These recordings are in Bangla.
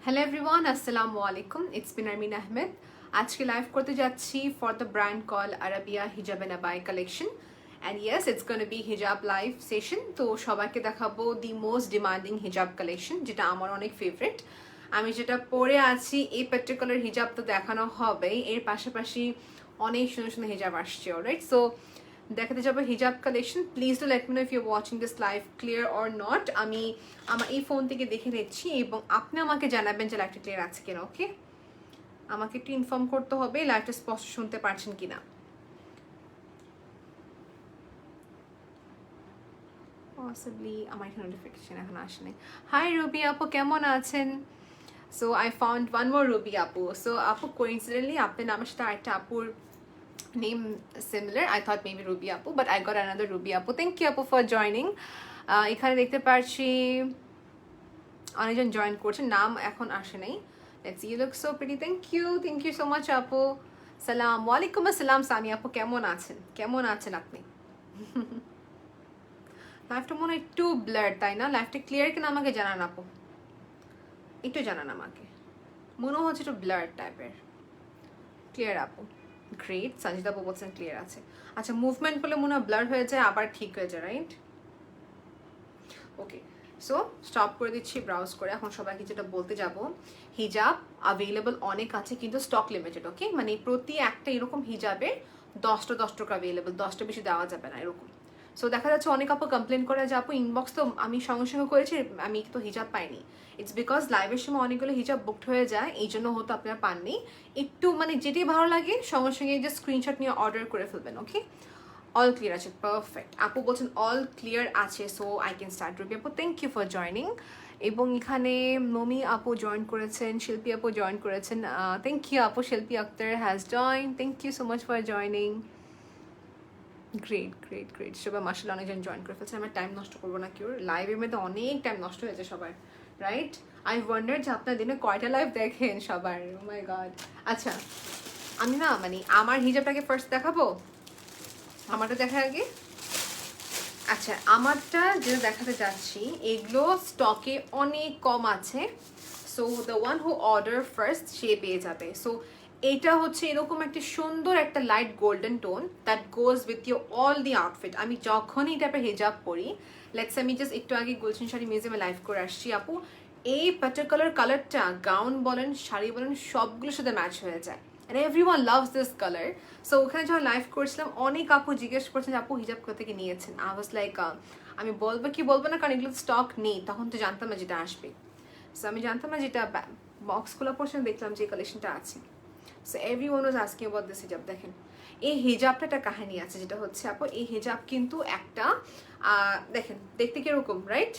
হ্যালো এভরিওয়ান, আসসালামু আলাইকুম। It's been Armin Ahmed. আজকে লাইভ করতে যাচ্ছি for the brand call Arabia hijab and abaya collection. And yes, it's gonna be hijab live session. তো সবাইকে দেখাবো the most demanding hijab collection, যেটা আমার অনেক ফেভারিট। আমি যেটা পরে আছি এই পার্টিকুলার হিজাব তো দেখানো হবেই, এর পাশাপাশি অনেক সুন্দর সুন্দর হিজাব আসছে। অলরাইট, সো দেখাতে যাবো hijab collection. Please do let me know if you watching this live clear or not. আমি আমার এই ফোন থেকে দেখে নিচ্ছি এবং আপনি আমাকে জানাবেন যে লাইভটা ক্লিয়ার আছে কিনা। ওকে, আমাকে একটু ইনফর্ম করতে হবে লাইভটা স্পষ্ট শুনতে পারছেন কিনা। পসিবলি আমার এখানে নোটিফিকেশন এখন আসেনি। হাই রুবি আপু, কেমন আছেন? So I found one more Ruby আপু। সো আপু, কোইন্সিডেন্টলি আপনার নামের সাথে আরেকটা আপুর name similar. I thought maybe Ruby Apu, but I got another Ruby Apu. Thank you Apu for joining. এখানে দেখতে পাচ্ছি অনেকজন জয়েন করছে, নাম এখন আসে নাই। Let's see, you look so pretty. Thank you so much আপু। সালাম ওয়ালাইকুম আসসালাম সামি আপু, কেমন আছেন? কেমন আছেন আপনি? লাইফটা মনে হয় একটু ব্লার, তাই না? লাইফটা ক্লিয়ার কিনা আমাকে জানান আপু, একটু জানান আমাকে। মনে হচ্ছে একটু ব্লার টাইপের। ক্লিয়ার আপু? গ্রেট। সঞ্জিতা আপু বলছেন ক্লিয়ার আছে। আচ্ছা, মুভমেন্ট করলে মনে হয় ব্লার হয়ে যায়, আবার ঠিক হয়ে যায়, রাইট? ওকে, সো স্টপ করে দিচ্ছি ব্রাউজ করে। এখন সবাইকে যেটা বলতে যাব, হিজাব অ্যাভেলেবল অনেক আছে কিন্তু স্টক লিমিটেড। ওকে, মানে প্রতি একটা এরকম হিজাবে 10 টাকা অ্যাভেলেবল, 10টা বেশি দেওয়া যাবে না এরকম। সো দেখা যাচ্ছে অনেক আপু কমপ্লেন করে যে আপু ইনবক্স তো আমি সঙ্গে সঙ্গে করেছি, আমি তো হিজাব পাইনি। ইটস বিকজ লাইভের সময় অনেকগুলো হিজাব বুকড হয়ে যায়, এই জন্য হয়তো আপনারা পাননি। একটু মানে যেটি ভালো লাগে সঙ্গে সঙ্গে যে স্ক্রিনশট নিয়ে অর্ডার করে ফেলবেন। ওকে, অল ক্লিয়ার আছে, পারফেক্ট। আপু বলছেন অল ক্লিয়ার আছে, so I can start. Ruby আপু, থ্যাংক ইউ ফর জয়নিং। এবং এখানে মমি আপু জয়েন করেছেন, শিল্পী আপু জয়েন করেছেন। থ্যাংক ইউ আপু। Shilpi Akter has join, thank you so much for joining. Great great great. সবাই মাসাল্লাহ অনেকজন জয়েন করে ফেলছে। আমার টাইম নষ্ট করবো না কেউ, লাইভের মধ্যে অনেক টাইম নষ্ট হয়েছে সবার, রাইট? আই ওয়ান্ডার যে আপনার দিনে কয়টা লাইভ দেখেন সবার। ও মাই গড। আচ্ছা, আমি না মানে আমার হিজাবটাকে ফার্স্ট দেখাবো, আমারটা দেখা আগে। আচ্ছা, আমারটা যেটা দেখাতে যাচ্ছি এগুলো স্টকে অনেক কম আছে। So the one who order first সে পেয়ে যাবে। সো এটা হচ্ছে এরকম একটা সুন্দর একটা light golden tone that goes with you all the outfit. আমি যখনই টাইপের হিজাব পরি, লেটস আমি জাস্ট একটু আগে গুলশান শাড়ি মিউজিয়ামে লাইভ করে আসছি আপু, এই পার্টিকুলার কালারটা গাউন বলেন শাড়ি বলেন সবগুলোর সাথে ম্যাচ হয়ে যায়। and everyone loves this color. So ওখানে যখন লাইভ করছিলাম অনেক আপু জিজ্ঞেস করছেন আপু হিজাব কোথা থেকে নিয়েছেন। I was like আমি বলবো কি বলবো না, কারণ এগুলো স্টক নেই, তখন তো জানতাম না যেটা আসবে। সো আমি জানতাম না যেটা বক্স খোলা পড়ছে, দেখলাম যে কালেকশনটা আছে। So everyone was asking about this হিজাব। দেখেন এই হিজাবটা একটা কাহিনী আছে, যেটা হচ্ছে আপু এই হিজাব কিন্তু একটা দেখেন দেখতে কিরকম, রাইট?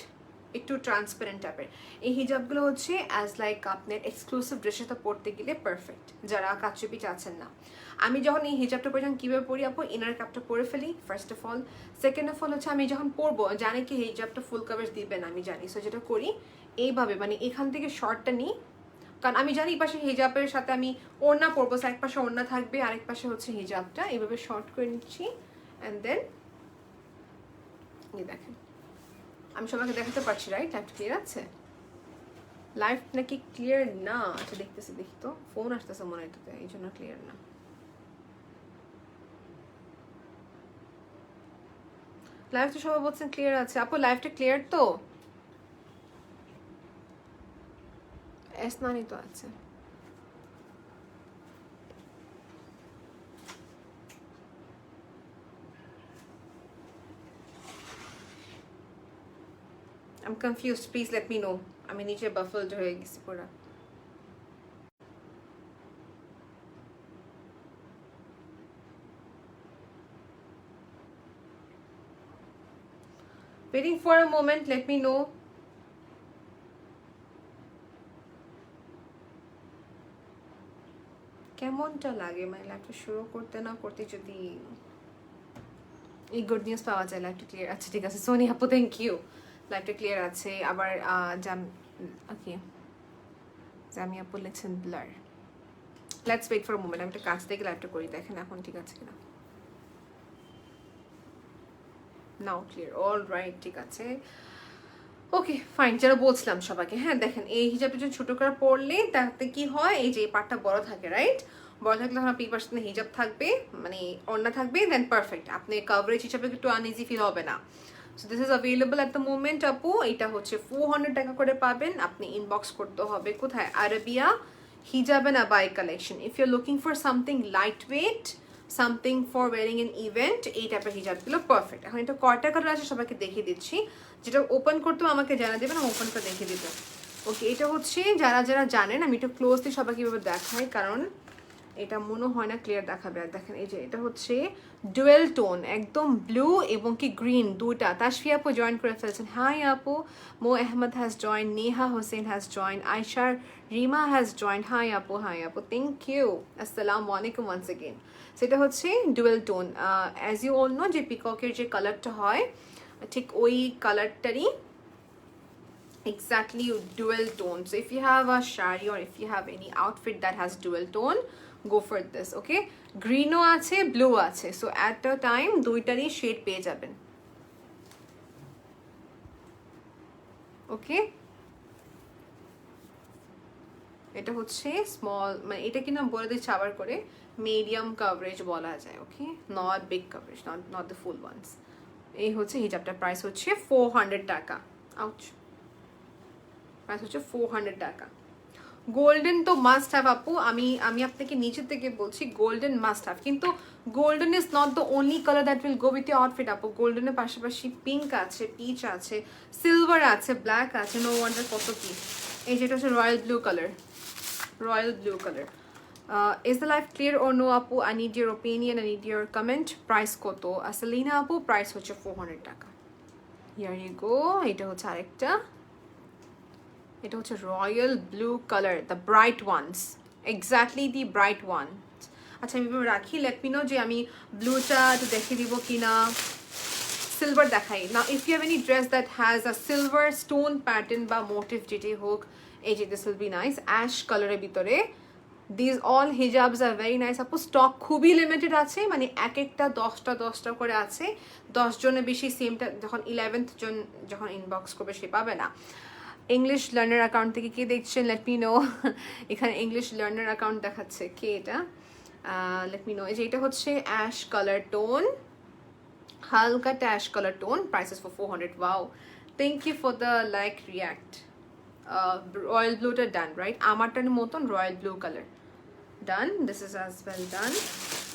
একটু ট্রান্সপারেন্ট টাইপের। এই হিজাবগুলো হচ্ছে অ্যাজ লাইক আপনার এক্সক্লুসিভ ড্রেসের সাথে পরতে গেলে পারফেক্ট, যারা কাচুপি চাচ্ছেন না। আমি যখন এই হিজাবটা পরে যখন কীভাবে পরি আপু, ইনার কাপটা পরে ফেলি first of all. Second of all হচ্ছে আমি যখন পরবো জানি কি হিজাবটা ফুল কাভারেজ দিবেন, আমি জানি। সো যেটা করি এইভাবে, মানে এখান থেকে শর্টটা নিই, কারণ আমি জানি এই পাশে হিজাবের সাথে আমি ওড়না পরবো, এক পাশে ওড়না থাকবে, আরেক পাশে হচ্ছে হিজাবটা, এইভাবে শর্ট করে নিচ্ছি। অ্যান্ড দেন এই দেখেন আমি সবাইকে দেখাতে পারছি, রাইট? লাইভটা ক্লিয়ার আছে? লাইভ নাকি ক্লিয়ার না? আচ্ছা দেখতেছি, দেখি তো, ফোন আসতেছে মনে হয়, এই জন্য ক্লিয়ার না। লাইভ তো সবাই বলছেন ক্লিয়ার আছে আপু, লাইভটা ক্লিয়ার তো? এসনানি তো আছে। I'm confused, please let me know. আমি নিচে বাফলড হয়ে গেছি পুরো। Waiting for a moment, let me know. কেমনটা লাগে মানে লাইভটা শুরু করতে না করতে যদি এই গুড নিউজ পাওয়া যায় লাইভটা ক্লিয়ার আছে। ঠিক আছে সোনি আপু, থ্যাংক ইউ। লাইভটা ক্লিয়ার আছে। আবার ওকে, জামি আপু লিখছেন blur. Let's wait for moment, আমি একটা কাছ থেকে লাইভটা করি, দেখেন এখন ঠিক আছে কিনা। নাও ক্লিয়ার, অল রাইট, ঠিক আছে। ওকে ফাইন, যেটা বলছিলাম সবাইকে, হ্যাঁ দেখেন এই হিজাবটা যদি ছোট করে পরলে তাতে কি হয়, এই যে এই পার্টটা বড় থাকে, রাইট? বড় থাকলে তখন আপনি পাশে হিজাব থাকবে, মানে ওড়না থাকবে, দেন পারফেক্ট, আপনি কভারেজ হিসাবে একটু আনইজি ফিল হবে না। So this is available at the moment আপু। এটা হচ্ছে 400 টাকা করে পাবেন। আপনি ইনবক্স করতে হবে কোথায়, Arabia hijab and abaya collection. If you are looking for something light weight, something for wearing an event, এই টাইপের হিজাবগুলো পারফেক্ট। এখন এটা কয়টা কালার আছে সবাইকে দেখিয়ে দিচ্ছি, যেটা ওপেন করতেও আমাকে জানা দেবেন, আমি ওপেন করে দেখিয়ে দিব। ওকে, এটা হচ্ছে যারা যারা জানেন, আমি একটু ক্লোজলি সবাইকে কীভাবে দেখাই, কারণ এটা মনে হয় না ক্লিয়ার দেখাবে। আর দেখেন এই যে এটা হচ্ছে ডুয়েল টোন, একদম ব্লু এবং কি গ্রিন দুইটা। তাশফি আপু জয়েন করে ফেলছেন, হাই আপু। Md Ahmed has join, Neha Hossain has join, Ayshar Rima has join, hi আপু, হাই আপু, থ্যাংক ইউ, আসসালামু আলাইকুম ওয়ান্স এগেন। সেটা হচ্ছে dual tone, as you all know যে পিককের যে কালারটা হয় ঠিক ওই কালারটারই exactly dual tone. So if you have a shari or if you have any outfit that has dual tone, go for this. Okay, green ও আছে, blue আছে, so at a time দুইটারই শেড পেয়ে যাবেন। ওকে, এটা হচ্ছে স্মল, মানে এটা কিন্তু বলে দিচ্ছি আবার করে, মিডিয়াম কভারেজ বলা যায়। Okay, not big coverage, not the full ones. এই হচ্ছে হিজাবটার প্রাইস হচ্ছে 400 টাকা। আউচ, প্রাইস হচ্ছে 400 টাকা। গোল্ডেন তো মাস্ট হ্যাভ আপু, আমি আপনাকে নিচে থেকে বলছি গোল্ডেন মাস্ট হ্যাভ, কিন্তু golden is not the only colour that will go with your outfit আপু। গোল্ডেনের পাশাপাশি পিঙ্ক আছে, পিচ আছে, সিলভার আছে, ব্ল্যাক আছে, নো ওয়ান্ডার কত কি। এই যেটা হচ্ছে royal blue colour, royal blue colour. Is the life clear or no আপু? I need your opinion, I need your comment. Price কত? আসলিনা আপু প্রাইস হচ্ছে 400 টাকা। হিয়ার ইউ গো, এটা হচ্ছে আরেকটা, এটা হচ্ছে royal blue colour, the bright ones, exactly the bright one. আচ্ছা আমি রাখি, লেট মি নো যে আমি ব্লুটা একটু দেখিয়ে দিব কিনা, সিলভার দেখাই না। If you have any dress that has a silver stone pattern বা মোটিভ যেটাই হোক, এই যে this will be nice, ash কালারের ভিতরে। This all hijabs are very nice আপু। স্টক খুবই লিমিটেড আছে, মানে এক একটা 10টা করে আছে। 10 জনের বেশি সেমটা যখন 11th জন যখন ইনবক্স করবে সে পাবে না। ইংলিশ লার্নার অ্যাকাউন্ট থেকে কে দেখছেন, লেট মি নো। এখানে ইংলিশ লার্নার অ্যাকাউন্ট দেখাচ্ছে, কে এটা? Let me know. এই যে এটা হচ্ছে অ্যাশ কালার টোন, হালকা ash colour tone, prices for 400। Wow, thank you for the like react. Royal ব্লুটা ডান, রাইট? আমারটার মতন royal blue colour done, this is as well done.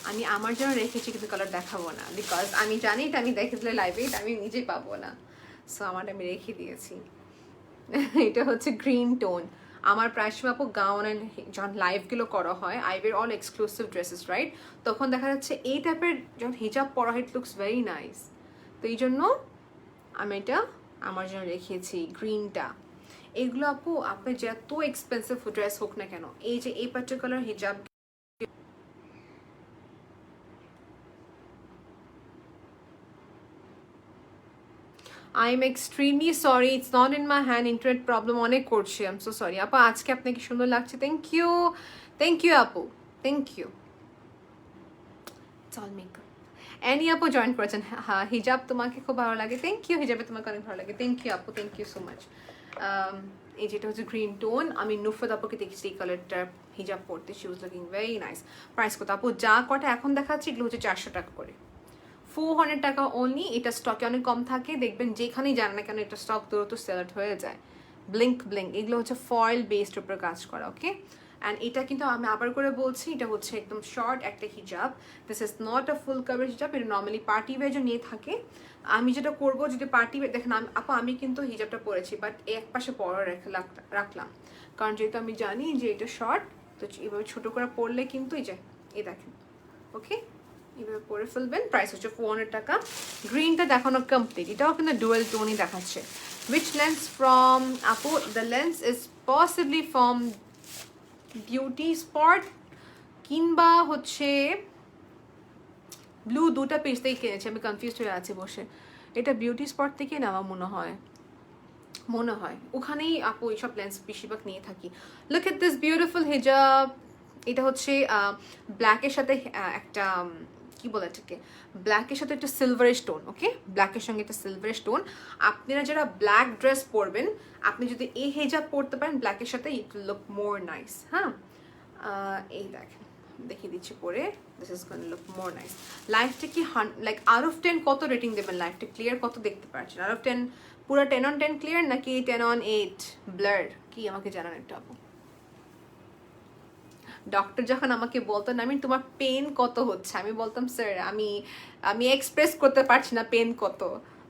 আমি আমার জন্য রেখেছি কিন্তু কালার দেখাবো না, বিকজ আমি জানি এটা আমি দেখে দিলে লাইভে এটা আমি নিজেই পাবো না, সো আমারটা আমি রেখে দিয়েছি। এটা হচ্ছে গ্রিন টোন। আমার প্রায় সময় আপু গাউন অ্যান্ড যখন লাইভগুলো করা হয়, I wear all exclusive dresses, right? তখন দেখা যাচ্ছে এই টাইপের যখন হিজাব পরা হয়, ইট লুকস ভেরি নাইস। তো এই জন্য আমি এটা আমার জন্য রেখেছি গ্রিনটা। এগুলো আপু আপনি যত এক্সপেন্সিভ ড্রেস হোক না কেন, এই যে এই পার্টিকুলার হিজাব, I am extremely sorry, it's not in my hand, internet problem অনেক করছে, আই এম সো সরি আপু। আজকে আপনাকে সুন্দর লাগছে, থ্যাংক ইউ, থ্যাংক ইউ আপু, thank you. It's all makeup. Ani আপু জয়েন করেছেন, হ্যাঁ হিজাব তোমাকে খুব ভালো লাগে, থ্যাংক ইউ। হিজাবে তোমাকে অনেক ভালো লাগে, থ্যাংক ইউ আপু, থ্যাংক ইউ সো মাচ। এই যেটা হচ্ছে গ্রিন টোন, আমি নুফত আপুকে দেখছি এই কালারটার হিজাব পরতে, she was looking very nice. Price কত আপু? যা কটা এখন দেখাচ্ছি এগুলো হচ্ছে 400 টাকা করে, 400 টাকা অনলি। এটা স্টকে অনেক কম থাকে, দেখবেন যেখানেই যান না কেন এটা স্টক দ্রুত সেল আউট হয়ে যায়। ব্লিঙ্ক ব্লিঙ্ক, এগুলো হচ্ছে ফয়েল বেসড উপর কাজ করা, ওকে? অ্যান্ড এটা কিন্তু আমি আবার করে বলছি, এটা হচ্ছে একদম শর্ট একটা হিজাব, this is not a full cover হিজাব। এটা নর্মালি পার্টি ওয়্যারও নিয়ে থাকে। আমি যেটা করবো, যদি পার্টি ওয়্যার দেখেন আপু, আমি কিন্তু হিজাবটা পরেছি বাট এক পাশে পরা রাখলাম, কারণ যেহেতু আমি জানি যে এটা শর্ট, তো এইভাবে ছোটো করে পরলে কিন্তু এই যে এই দেখেন, ওকে এভাবে পরে ফেলবেন। প্রাইস হচ্ছে 400 টাকা। গ্রিনটা দেখানো কমপ্লিট, এটাও কিন্তু ডুয়েল টোনই দেখাচ্ছে। উইচ লেন্স ফ্রম আপু? The lens is possibly from beauty spot কিংবা হচ্ছে ব্লু, দুটা পেজ থেকে কিনেছি, আমি কনফিউজ হয়ে আছি বসে। এটা বিউটি স্পট থেকে নেওয়া মনে হয় ওখানেই আপু এইসব লেন্স বেশিরভাগ নিয়ে থাকি। লুক এট দিস বিউটিফুল হিজাব। এটা হচ্ছে ব্ল্যাকের সাথে একটা কি বলে এটাকে, ব্ল্যাকের সাথে একটা সিলভার স্টোন, ওকে, ব্ল্যাকের সঙ্গে একটা সিলভার স্টোন। আপনারা যারা ব্ল্যাক ড্রেস পরবেন, আপনি যদি এই হেজাব পরতে পারেন ব্ল্যাকের সাথে, it will look more nice. হ্যাঁ, এই দেখেন, দেখিয়ে দিচ্ছি পরে, this is gonna look more nice. লাইফটা কি লাইক আউট অফ 10 কত রেটিং দেবেন? লাইফটা ক্লিয়ার কত দেখতে পাচ্ছেন? আউট অফ 10 পুরো 10/10 ক্লিয়ার নাকি 10/8 ব্লার? কি আমাকে জানান একটু আপু। ডক্টর যখন আমাকে বলতো না, আমি তোমার পেন কত হচ্ছে, আমি বলতাম স্যার আমি এক্সপ্রেস করতে পারছি না পেন কত।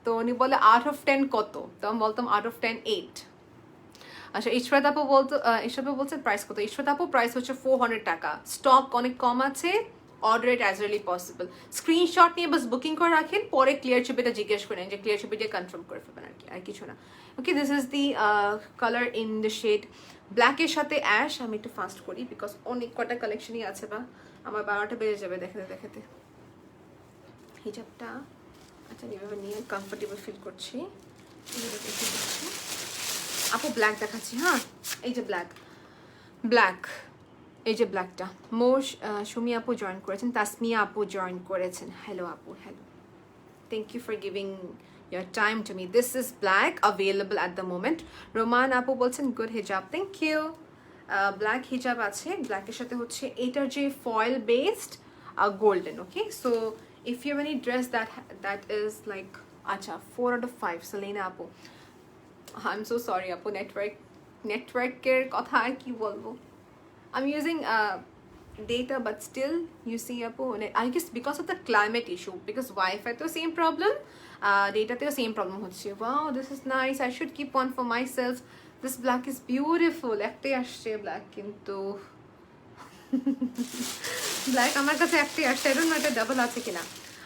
তো উনি বলে আউট অফ 10 কত, তো আমি বলতাম আউট অফ 10 8। আচ্ছা, ইশরাত আপু বলতো, ইশরাত আপু বলছে প্রাইস কত? ইশরাত আপু প্রাইস হচ্ছে 400 টাকা। স্টক অনেক কম আছে, order it as early possible. Screenshot নিয়ে বাস বুকিং করে রাখেন, পরে ক্লিয়ার ছবিটা জিজ্ঞেস করেন, যে ক্লিয়ার ছবি দিয়ে কনফার্ম করে ফেলবেন আর কি, আর কিছু না। Okay, this is the colour in the shade ব্ল্যাকের সাথে অ্যাশ। আমি একটু ফাস্ট করি বিকজ অনেক কটা কালেকশনই আছে, বা আমার 12টা বেজে যাবে দেখাতে দেখাতে। হিজাবটা আচ্ছা এভাবে নিয়ে কমফোর্টেবল ফিল করছি। আপু ব্ল্যাক দেখাচ্ছি, হ্যাঁ, এই যে ব্ল্যাক, ব্ল্যাক, এই যে ব্ল্যাকটা। সুমি আপু জয়েন করেছেন, তাসমিয়া আপু জয়েন করেছেন। হ্যালো আপু, hello, thank you for giving your time to me. This is black available at the moment. Roman আপু বলছেন গুড হিজাব, থ্যাংক ইউ। ব্ল্যাক হিজাব আছে, ব্ল্যাকের সাথে হচ্ছে এটার যে foil based golden. Okay, so if you have any dress that is like, আচ্ছা 4 out of 5 সেলিনা আপু। আই এম সো সরি আপু, নেটওয়ার্কের কথা আর কি বলবো। I'm using data, but still you see apu, I guess because of the climate issue, because Wi-Fi to same problem, data te same problem hocche. Wow, this is nice, I should keep one for myself. This black is beautiful. Ektai asche black, kintu black আমার কাছে একটাই আসছে, I don't know এটা ডাবল আছে কিনা।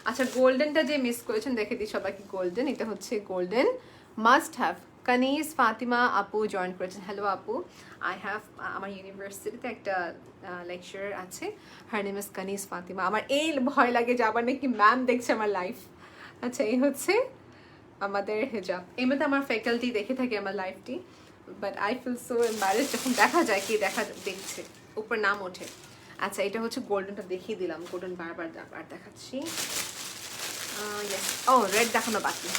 আচ্ছা, গোল্ডেনটা যে মিস করেছেন দেখে দিই সবাইকে, গোল্ডেন, এটা হচ্ছে গোল্ডেন মাস্ট হ্যাভ। কানিজ ফাতিমা আপু জয়েন করেছেন, হ্যালো আপু। আই হ্যাভ, আমার ইউনিভার্সিটিতে একটা লেকচার আছে, হার নেম ইজ কানিজ ফাতিমা। আমার এই ভয় লাগে যে আবার নাকি ম্যাম দেখছে আমার লাইফ। আচ্ছা, এই হচ্ছে আমাদের হেজাব। এমনিতে আমার ফ্যাকাল্টি দেখে থাকে আমার লাইফটি, but I feel so embarrassed যখন দেখা যায় কি দেখছে, উপর নাম ওঠে। আচ্ছা, এটা হচ্ছে গোল্ডেনটা দেখিয়ে দিলাম, গোল্ডেন বারবার দেখাচ্ছি। ও রেড দেখানো বাকি।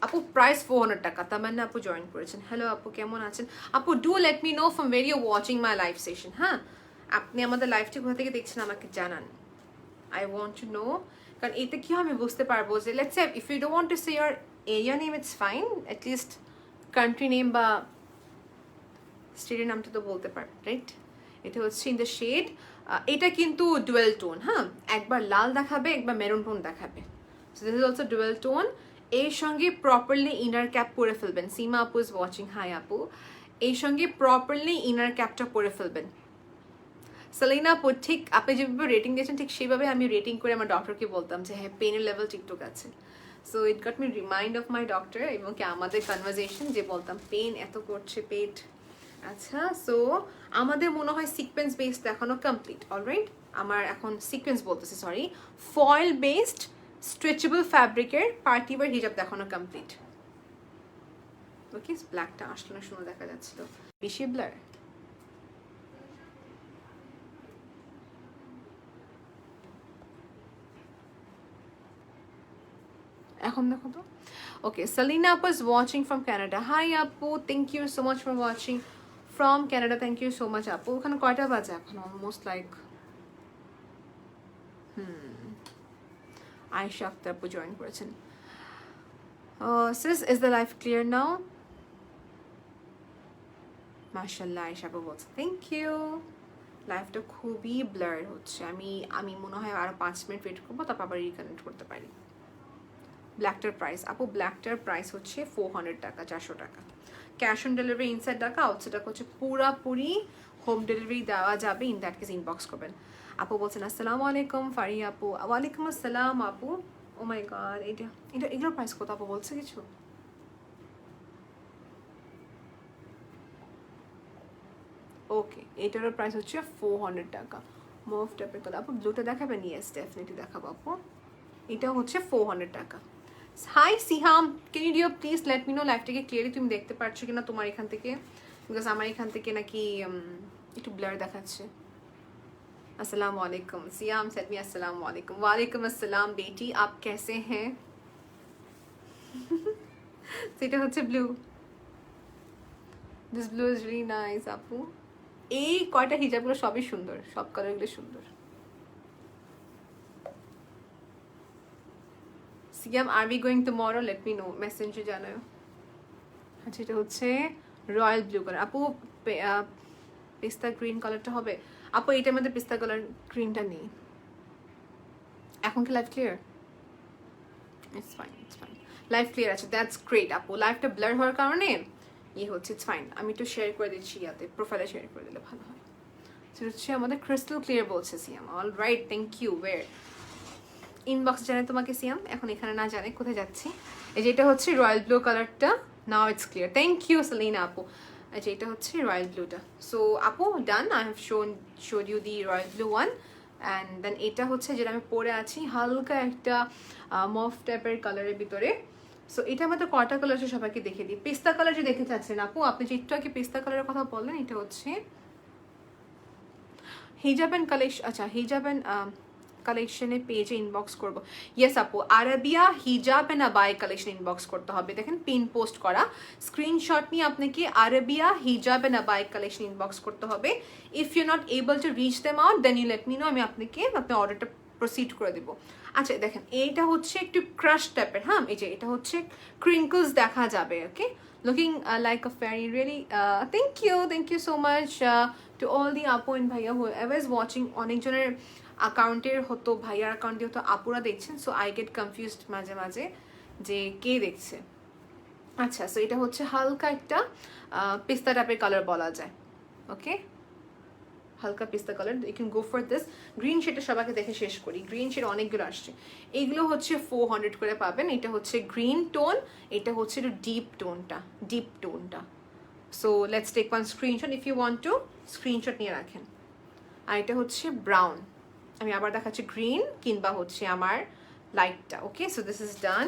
আপু প্রাইস 400 টাকা। তামান্না আপু জয়েন করেছেন, হ্যালো আপু, কেমন আছেন আপু? Do let me know from where you watching my live session. হ্যাঁ, আপনি আমাদের লাইভটি কোথা থেকে দেখছেন আমাকে জানান, আই ওয়ান্ট টু নো। কারণ এতে কি আমি বুঝতে পারবো যে, let's say if you don't want to say your area name, it's fine, at least country name বা স্টেটের নামটা তো বলতে পারেন, রাইট? এটা হচ্ছে ইন দ্য শেড, এটা কিন্তু ডুয়েল টোন। হ্যাঁ, একবার লাল দেখাবে, একবার মেরুন টোন দেখাবে। So this is also dual tone. এর সঙ্গে প্রপারলি ইনার ক্যাপ পরে ফেলবেন। সিমা আপু ইজ ওয়াচিং, হাই আপু। এই সঙ্গে প্রপারলি ইনার ক্যাপটা পরে ফেলবেন। সেলিনা আপু, ঠিক আপনি যেভাবে রেটিং দিয়েছেন ঠিক সেইভাবে আমি রেটিং করে আমার ডক্টরকে বলতাম যে হ্যাঁ, পেনের লেভেল ঠিকঠাক আছে। So it got me remind of my doctor, এবং কি আমাদের কনভারসেশন, যে বলতাম পেন এত করছে পেট। আচ্ছা, সো আমাদের মনে হয় সিকোয়েন্স বেসড এখনো কমপ্লিট। অলরাইট, আমার এখন সিকোয়েন্স বলতেছি, সরি, ফয়েল বেসড স্ট্রেচেবল ফ্যাব্রিকের পার্টি ওয়্যার হিজাব দেখানো কমপ্লিট। ওকে, ব্ল্যাকটা আসলে না, সুন্দর দেখা যাচ্ছিল, বেশি ব্লার। এখন দেখো তো। ওকে, Selena Appu is watching from Canada. Hi Appu, thank you so much for watching from Canada. Thank you so much Appu. ওখানে কয়টা বাজে এখন? অলমোস্ট লাইক আয়েশা আক্তার আপু জয়েন করেছেন। Sis, is the life clear now? মাশাআল্লাহ, আয়েশা আপু বলছে থ্যাংক ইউ। লাইফটা খুবই ব্লার হচ্ছে, আমি মনে হয় আরো 5 মিনিট ওয়েট করবো, তারপর আবার রিকানেক্ট করতে পারি। ব্ল্যাকটার প্রাইস আপু, ব্ল্যাকটার প্রাইস হচ্ছে 400 টাকা, 400 টাকা। ক্যাশ অন ডেলিভারি ইনসাইড টাকা, আউটসাইড টাকা হচ্ছে পুরাপুরি হোম ডেলিভারি দেওয়া যাবে। ইন দ্যাট কেস ইনবক্স করবেন। আপু বলছেন আসসালামু আলাইকুম ফারি আপু। ওয়ালাইকুম আসসালাম আপু। ও মাই গড, এগুলোর প্রাইস কত আপু বলছে কিছু? ওকে, এটারও প্রাইস হচ্ছে 400 টাকা। মুভ টাইপের কালার আপু, ব্লুটা দেখাবেন? ইয়েস, ডেফিনেটলি দেখাবো আপু। এটাও হচ্ছে 400 টাকা। Hi Siham, can you do please let me know লাইভটাকে ক্লিয়ারলি তুমি দেখতে পাচ্ছ কিনা তোমার এখান থেকে, বিকজ আমার এখান থেকে নাকি একটু ব্লার দেখাচ্ছে। अस्सलाम वालेकुम। सियाम सेड मी अस्सलाम वालेकुम। वालेकुम अस्सलाम बेटी, आप कैसे हैं? সেটা হচ্ছে blue. This blue is really nice আপু। এই কয়টা হিজাবগুলো সবই সুন্দর, সব কালারগুলো সুন্দর। Siyam are we going tomorrow, let me know, মেসেঞ্জে জানাও। আচ্ছা এটা হচ্ছে রয়্যাল ব্লু কালার আপু। পিস্তা গ্রিন কালারটা হবে আপু। এইটার মধ্যে পিস্তা কালার গ্রিনটা নেই। এখন কি live clear? It's fine, it's fine, live clear আছে, দ্যাটস গ্রেট আপু। লাইভটা ব্লার হওয়ার কারণে হচ্ছে, ইটস ফাইন। আমি একটু শেয়ার করে দিচ্ছি ইয়াতে, প্রোফাইলে শেয়ার করে দিলে ভালো হয়। সেটা হচ্ছে আমাদের ক্রিস্টাল ক্লিয়ার বলছে Siyam. All right, thank you. ওয়ের ইনবক্স জানে তোমাকে সিয়াম, এখন এখানে না জানে কোথায় যাচ্ছি। এই যে এটা হচ্ছে রয়্যাল ব্লু কালারটা, now it's clear, thank you Selina আপু। এই যে এটা হচ্ছে রয়্যাল ব্লুটা। সো আপু done, I have showed you the royal blue one. And then এটা হচ্ছে যেটা আমি পরে আছি, হালকা একটা মফ টাইপের কালারের ভিতরে। সো এটা আমাদের কয়টা কালার আছে সবাইকে দেখে দিই। পিস্তা কালার যে দেখতে চাচ্ছেন আপু, আপনি যে একটু আগে পিস্তা কালারের কথা বললেন, এটা হচ্ছে হিজাব অ্যান্ড কালেকশন। আচ্ছা হিজাব অ্যান্ড কালেকশনের পেজে ইনবক্স করবো। ইয়েস আপু, আরাবিয়া হিজাব অ্যান্ড আবাই কালেকশন ইনবক্স করতে হবে। দেখেন পিন পোস্ট করা স্ক্রিনশট নিয়ে আপনাকে আরাবিয়া হিজাব অ্যান্ড আবাই কালেকশন ইনবক্স করতে হবে। If you not able to reach them out, then you let me know, আমি আপনাকে আপনার অর্ডারটা প্রসিড করে দেবো। আচ্ছা দেখেন এইটা হচ্ছে একটু ক্রাশ টাইপের, হ্যাঁ এই যে এটা হচ্ছে ক্রিঙ্কলস দেখা যাবে। Okay, looking like a fairy, really thank you so much to all the আপু এন্ড ভাইয়া হু এভার ইজ ওয়াচিং। অনেকজনের অ্যাকাউন্টের হতো, ভাইয়ার অ্যাকাউন্টে হতো, আপুরা দেখছেন। সো আই গেট কনফিউজড মাঝে মাঝে যে কে দেখছে। আচ্ছা সো এটা হচ্ছে হালকা একটা পিস্তা টাইপের কালার বলা যায়। ওকে, হালকা পিস্তা colour, you can go for this. Green শেডটা সবাইকে দেখে শেষ করি। গ্রিন শেড অনেকগুলো আসছে, এইগুলো হচ্ছে 400 করে পাবেন। এটা হচ্ছে গ্রিন টোন, এটা হচ্ছে একটু ডিপ টোনটা। So let's take one screenshot if you want to, screenshot নিয়ে রাখেন। আর এটা হচ্ছে ব্রাউন, আমি আবার দেখাচ্ছি গ্রিন কিংবা হচ্ছে আমার লাইটটা। ওকে, সো দিস ইজ ডান।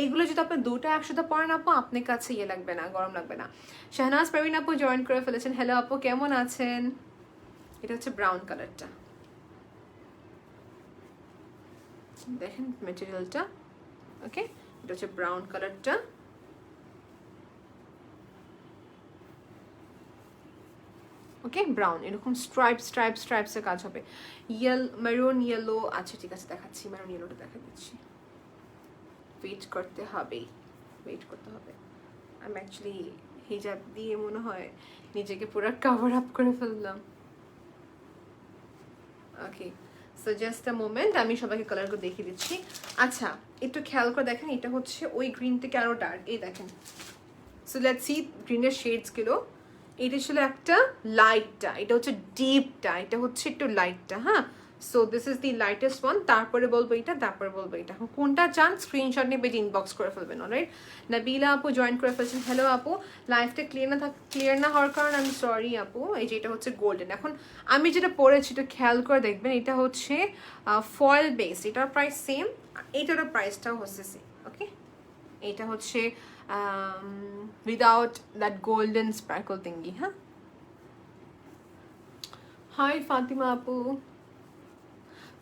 এইগুলো যদি আপনি দুটো একসাথে পড়েন আপু, আপনার কাছে ইয়ে লাগবে না, গরম লাগবে না। শাহনাজ প্রবীণ আপু জয়েন করে ফেলেছেন। হ্যালো আপু, কেমন আছেন? এটা হচ্ছে ব্রাউন কালারটা, দেখেন মেটেরিয়ালটা। ওকে, এটা হচ্ছে ব্রাউন কালারটা। ওকে, ব্রাউন, এরকম স্ট্রাইপসের কাজ হবে। মেরুন ইয়েলো, আচ্ছা ঠিক আছে দেখাচ্ছি, মেরুন ইয়েলোটা দেখা দিচ্ছি। ওয়েট করতে হবে। আমি অ্যাকচুয়ালি হিজাব দিয়ে মনে হয় নিজেকে পুরো কভার আপ করে ফেললাম। ওকে, সো জাস্ট আ মোমেন্ট, আমি সবাইকে কালারগুলো দেখিয়ে দিচ্ছি। আচ্ছা একটু খেয়াল করে দেখেন, এটা হচ্ছে ওই গ্রিন থেকে আরও ডার্ক, এই দেখেন। সো লেটস সি গ্রিনের শেডসগুলো। এটা ছিল একটা লাইটটা, এটা হচ্ছে ডিপটা, এটা হচ্ছে একটু লাইটটা। হ্যাঁ, so this is the lightest one. তারপরে বলবো এটা, তারপরে বলবো এটা। কোনটা চান স্ক্রিনশট নিয়ে পেজ ইনবক্স করে ফেলবেন। অলরাইট, নাবিলা আপু জয়েন করে ফেলছেন। হ্যালো আপু, লাইফটা ক্লিয়ার না হওয়ার কারণে আমি সরি আপু। এই যে এটা হচ্ছে গোল্ডেন। এখন আমি যেটা পরেছি এটা খেয়াল করে দেখবেন, এটা হচ্ছে ফয়েল বেস, এটার প্রাইস সেম, এইটারও প্রাইসটাও হচ্ছে সেম। ওকে, এটা হচ্ছে without that golden sparkle thingy. হ্যাঁ, হাই ফাতিমা আপু,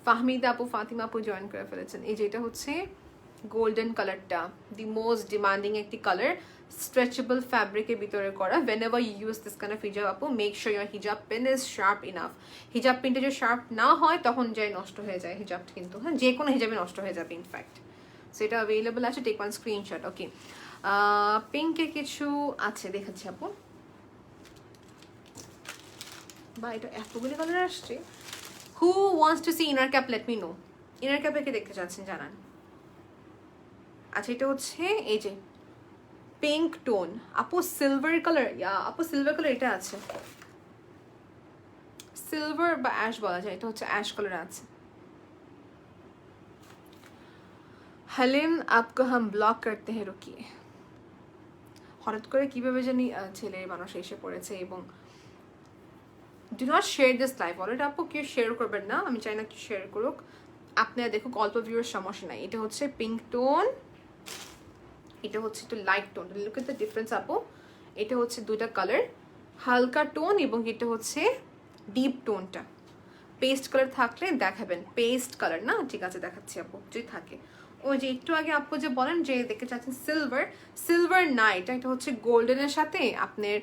ফাহমিদা আপু, ফাতিমা আপু জয়েন করে ফেলেছেন। এই যে এটা হচ্ছে গোল্ডেন কালারটা, দি মোস্ট ডিমান্ডিং একটি কালার, স্ট্রেচেবল ফ্যাব্রিকের ভিতরে করা। whenever you use this kind of hijab আপু, make sure your hijab pin is sharp enough. হিজাব পিনটা যদি শার্প না হয় তখন যাই নষ্ট হয়ে যায় হিজাবটা, কিন্তু হ্যাঁ যে কোনো হিজাবে নষ্ট হয়ে যাবে ইনফ্যাক্ট। সো এটা অ্যাভেলেবল আছে, টেক ওয়ান স্ক্রিনশট। ওকে, পিঙ্কের কিছু আছে দেখাচ্ছি আপু। বা এটা এতগুলি কালার আসছে। Who wants to see inner cap, let me know. Inner ক্যাপে কে দেখতে চাচ্ছেন জানান। আচ্ছা এটা হচ্ছে এই যে পিঙ্ক টোন আপু, সিলভার কালার, আপু সিলভার কালার এটা আছে, সিলভার বা অ্যাশ বলা যায়, এটা হচ্ছে অ্যাশ কালার আছে। হলিম আপকো হাম ব্লক করতে হ্যাঁ, রুকিয়ে। হঠাৎ করে কিভাবে জানি ছেলে মানুষ এসে পড়েছে। এবং do not share this live. Already আপু কেউ শেয়ার করবেন না, আমি চাই না কেউ শেয়ার করুক। আপনারা দেখুক, অল্প ভিউর সমস্যা নাই। এটা হচ্ছে পিঙ্ক টোন, এটা হচ্ছে একটু light tone. Look at the difference আপু। এটা হচ্ছে দুইটা কালার, হালকা টোন এবং এটা হচ্ছে ডিপ টোনটা। পেস্ট কালার থাকলে দেখাবেন, পেস্ট কালার না, ঠিক আছে দেখাচ্ছি আপু যদি থাকে। ওই যে একটু আগে আপু যে বলেন যে দেখতে চাচ্ছেন সিলভার, সিলভার না, এটা হচ্ছে গোল্ডেনের সাথে আপনার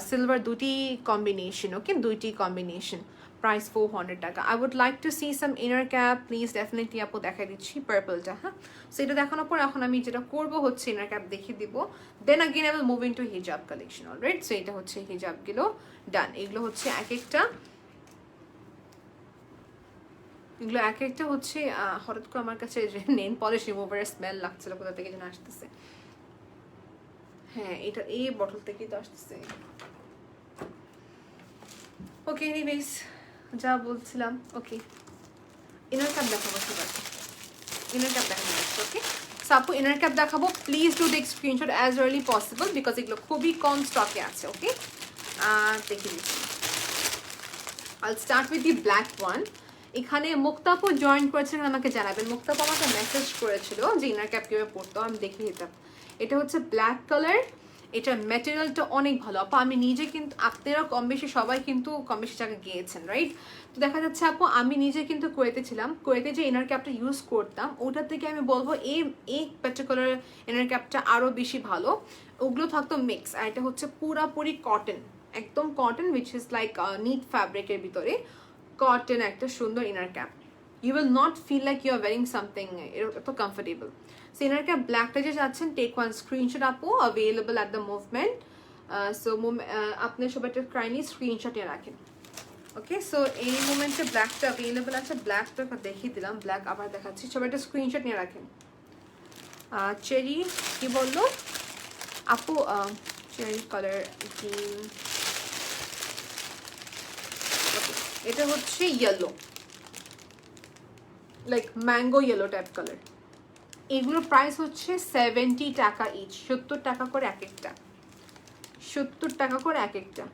সিলভার দুটি কম্বিনেশন, ওকে দুইটি কম্বিনেশন। প্রাইস 400 টাকা। I would like to see some inner cap please, definitely আপু দেখাই দিচ্ছি পার্পলটা। হ্যাঁ, সো এটা দেখানোর পর এখন আমি যেটা করবো হচ্ছে ইনার ক্যাপ দেখিয়ে দিব, then again I will move into hijab collection. Alright, so এটা হচ্ছে হিজাবগুলো ডান। এগুলো হচ্ছে এক একটা, এগুলো এক একটা হচ্ছে হঠাৎ করে আমার কাছে নেল পলিশ রিমুভারের স্মেল লাগছিল, কোথা থেকে যেন আসতেছে। হ্যাঁ, এটা এই বটল থেকেই তো আসতেছে। ওকে, এনিওয়েজ যা বলছিলাম, ওকে ইনার ক্যাপ দেখাবো, ঠিক আছে ইনার ক্যাপ দেখাবো। ওকে, সো আপু ইনার ক্যাপ দেখাবো, please do take screenshot as early possible because এগুলো খুবই কম স্টকে আছে। ওকে, দেখে দিচ্ছি। I'll start with the black one. এখানে মুক্তাপু জয়েন করেছিলেন, আমাকে জানাবেন। মুক্তাপু আমাকে মেসেজ করেছিল যে ইনার ক্যাপ কীভাবে পড়তো, আমি দেখিয়ে দিতাম। এটা হচ্ছে ব্ল্যাক কালার, এটা ম্যাটেরিয়ালটা অনেক ভালো আপু। আমি নিজে কিন্তু, আপনারা কম বেশি সবাই কিন্তু কম বেশি জায়গায় গিয়েছেন, রাইট? তো দেখা যাচ্ছে আপু আমি নিজে কিন্তু কুয়েতে ছিলাম, কুয়েতে যে ইনার ক্যাপটা ইউজ করতাম ওটার থেকে আমি বলবো এই পার্টিকুলার ইনার ক্যাপটা আরও বেশি ভালো। ওগুলো থাকতো মিক্স, আর এটা হচ্ছে পুরাপুরি কটন, একদম cotton, which is like knit ফ্যাব্রিকের ভিতরে কটন একটা সুন্দর inner cap. You will not feel like you are wearing something, এত কমফোর্টেবল। সো ইনার ক্যাপ ব্ল্যাকটা যে চাচ্ছেন, টেক ওয়ান স্ক্রিনশট আপু, available at the movement. So আপনি সবাই একটা কাইন্ডলি স্ক্রিনশট নিয়ে রাখেন। ওকে, সো এই মুমেন্টে ব্ল্যাকটা অ্যাভেলেবল আছে, ব্ল্যাকটা দেখিয়ে দিলাম, ব্ল্যাক আবার দেখাচ্ছি, সবাই একটা স্ক্রিনশট নিয়ে রাখেন। চেরি কি বললো আপু? চেরি কালার গ্রিন, এটা হচ্ছে yellow, like mango yellow type colour. এগুলোর প্রাইস হচ্ছে 70 টাকা ইচ, 70 টাকা করে এক একটা, 70 টাকা করে এক একটা।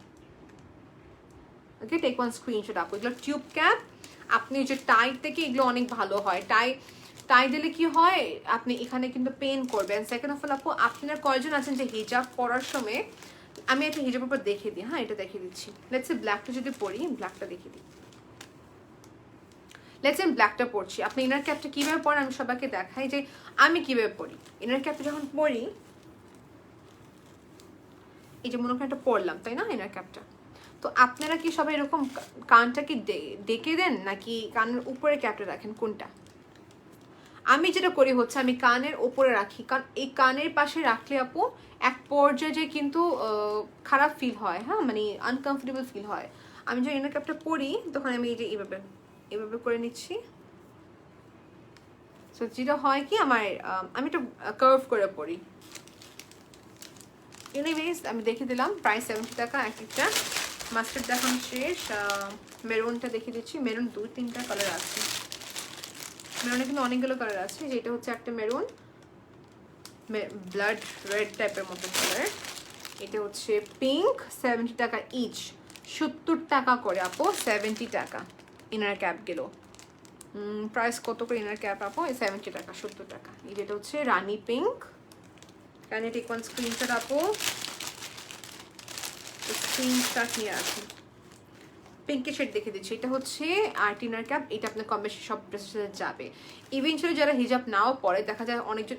ওকে, টেক ওয়ান স্ক্রিনশট আপু। এগুলো টিউব ক্যাপ, আপনি যে টাই থেকে এগুলো অনেক ভালো হয়, টাই দিলে কি হয় আপনি এখানে কিন্তু পেন করবেন। সেকেন্ড অফ অল আপু, আপনার কয়জন আছেন যে হিজাব পরার সময়, আমি একটা হিজাবের উপর দেখিয়ে দিই। হ্যাঁ, এটা দেখিয়ে দিচ্ছি। লেটস সে ব্ল্যাকটা যদি পরি, ব্ল্যাকটা দেখিয়ে দিই। লেটস সে ব্ল্যাকটা পরছি, আপনি ইনার ক্যাপটা কীভাবে পরেন আমি সবাইকে দেখাই যে আমি কীভাবে পরি। ইনার ক্যাপটা যখন পরি, এই যে মনে করেন একটা পরলাম, তাই না ইনার ক্যাপটা, তো আপনারা কি সবাই এরকম কানটা কি ডেকে দেন নাকি কানের উপরে ক্যাপটা রাখেন, কোনটা? আমি যেটা করি হচ্ছে আমি কানের ওপরে রাখি, কারণ এই কানের পাশে রাখলে আপু এক পর্যায়ে কিন্তু খারাপ ফিল হয়, হ্যাঁ মানে আনকমফোর্টেবল ফিল হয়। আমি যখন ইনার ক্যাপটা পরি তখন আমি এই যে এভাবে করে নিচ্ছি। সো যেটা হয় কি আমার, আমি একটু কার্ভ করে পরি। এনিওয়েজ আমি দেখে দিলাম, প্রাইস 70 টাকা এক একটা। মাস্টার্ড দেখানো শেষ, মেরুনটা দেখিয়ে দিচ্ছি। মেরুন 2-3টা কালার আছে, মেরুনে কিন্তু অনেকগুলো কালার আছে। যেটা হচ্ছে একটা মেরুন, ব্লাড রেড টাইপের মতো কালার। এটা হচ্ছে পিঙ্ক, 70 টাকা ইচ, 70 টাকা করে আপু, 70 টাকা ইনার ক্যাপ গেল। প্রাইস কত করে ইনার ক্যাপ আপু? 70 টাকা, 70 টাকা। এই যেটা হচ্ছে রানি pink, can you take one screenshot আপু, স্ক্রিনশট নিয়ে আসুন। পিঙ্কের শেড দেখে দিচ্ছি, এটা হচ্ছে আর্ট ইনার ক্যাপ। এটা আপনার কম বেশি সব ড্রেসের সাথে যাবে। ইভেনচুয়ালি যারা হিজাব নাও পরে, দেখা যায় অনেকজন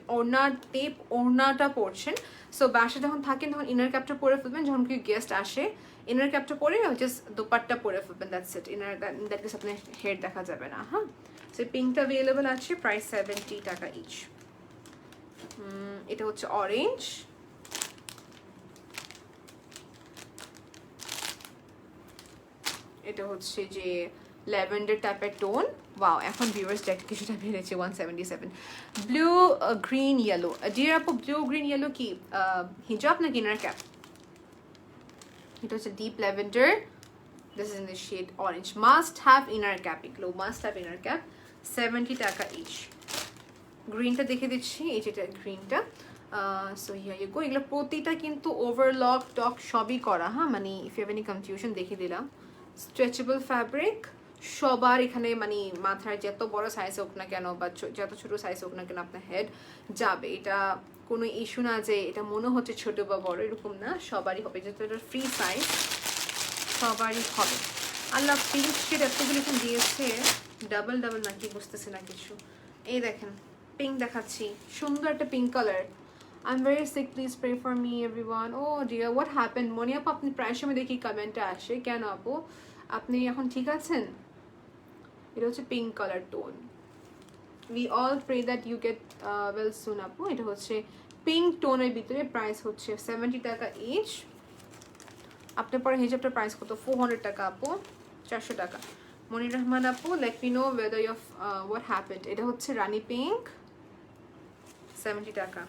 ওড়নাটা পরছেন, সো বাসায় যখন থাকেন তখন ইনার ক্যাপটা পরে ফেলবেন। যখন কেউ গেস্ট আসে ইনার ক্যাপটা পরে জাস্ট দোপাট্টা পরে ফেলবেন, দ্যাটস ইট। দ্যাট মিনস আপনার হেড দেখা যাবে না। হ্যাঁ, সো পিঙ্কটা অ্যাভেলেবল আছে, প্রাইস 70 টাকা ইচ। এটা হচ্ছে অরেঞ্জ, এটা হচ্ছে যে ল্যাভেন্ডার টাইপের টোন। ওয়াও, এখন ভিউয়ার্স ডেট কিছুটা বেড়েছে, 177। ব্লু গ্রিন ইয়েলো, ডিয়ার আপু ব্লু গ্রিন ইয়েলো কি হিজাব নাকি ইনার ক্যাপ? এটা হচ্ছে deep lavender, this is in the shade orange. Must have inner cap, এগুলো মাস্ট হ্যাভ ইনার ক্যাপ, 70 টাকা ইচ। গ্রিনটা দেখে দিচ্ছি, এই যেটা গ্রিনটা। So here you go. এগুলো প্রতিটা কিন্তু ওভারলক টক সবই করা, হ্যাঁ মানে if you have any confusion দেখিয়ে দিলাম। স্ট্রেচেবল ফ্যাব্রিক, সবার এখানে মানে মাথার যত বড় সাইজ হোক না কেন বা যত ছোট সাইজ হোক না কেন আপনার হেড যাবে। এটা কোনো ইস্যু না যে এটা মনে হচ্ছে ছোট বা বড়, এরকম না, সবারই হবে, যেহেতু এটা ফ্রি সাইজ সবারই হবে। আল্লাহ পিঙ্ক শেড এতগুলো এখানে দিয়েছে, ডাবল ডাবল নাকি বুঝতেছি না কিছু। এই দেখেন পিঙ্ক দেখাচ্ছি, সুন্দর একটা pink colour. I am very sick, please pray for me everyone. Oh dear, what happen? Moni আপু, আপনি প্রায় সময় দেখি কমেন্টে আসে, কেন আপু আপনি এখন ঠিক আছেন? এটা হচ্ছে pink colour tone. We all pray that you get well soon আপু। এটা হচ্ছে পিঙ্ক টোনের ভিতরে, প্রাইস হচ্ছে 70 টাকা ইচ। আপনার পরে হিজাবটার প্রাইস কত? 400 টাকা আপু, 400 টাকা। মনির রহমান আপু, let me know whether you what happened. এটা হচ্ছে রানি পিঙ্ক, 70 টাকা।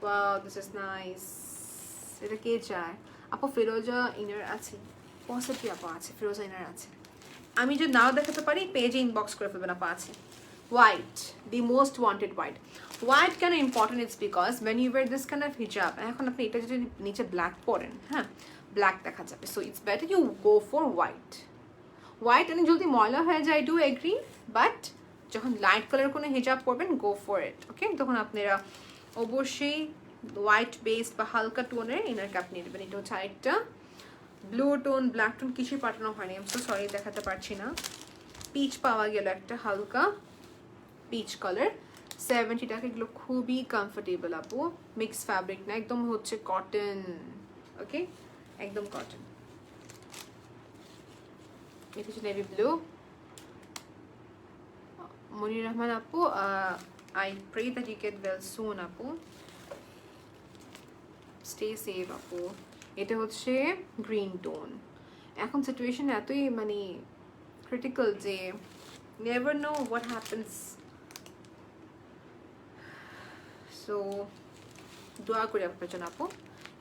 Wow, this is nice. এটা কে চায় আপু? ফিরোজা ইনার আছে, পসিবলি আপু আছে, ফিরোজা ইনার আছে। আমি যদি নাও দেখাতে পারি পেজে ইনবক্স করে ফেলবেন আপু, আছে। White, the most wanted white. White কেন important? It's because when you wear this kind of hijab, এখন আপনি এটা যদি নিচে ব্ল্যাক পরেন, হ্যাঁ ব্ল্যাক দেখা যাবে, so it's better you go for white. White অনেক জলদি ময়লা হয়ে যায়, ডু এগ্রি, বাট যখন লাইট কালার কোনো হিজাব পরবেন, গো ফর ইট, ওকে? তখন আপনারা অবশ্যই হোয়াইট বেসড বা হালকা টোনের ইনার ক্যাপ নিয়ে নেবেন। এটা হচ্ছে আরেকটা ব্লু টোন, ব্ল্যাক টোন কিছুই পাঠানো হয়নি, আমি তো সরি দেখাতে পারছি না। পিচ পাওয়া গেল একটা হালকা পিচ কালার, 70 টাকা। এগুলো খুবই কমফোর্টেবল আপু, মিক্স ফ্যাব্রিক না, একদম হচ্ছে কটন, ওকে, একদম কটন। এটা হচ্ছে নেভি ব্লু। মনির রহমান আপু, I pray that you get well soon আপু, স্টে সেভ আপু। এটা হচ্ছে গ্রিন টোন। এখন সিচুয়েশন এতই মানে ক্রিটিক্যাল যে never know what happens, so দোয়া করি আপনার জন্য আপু।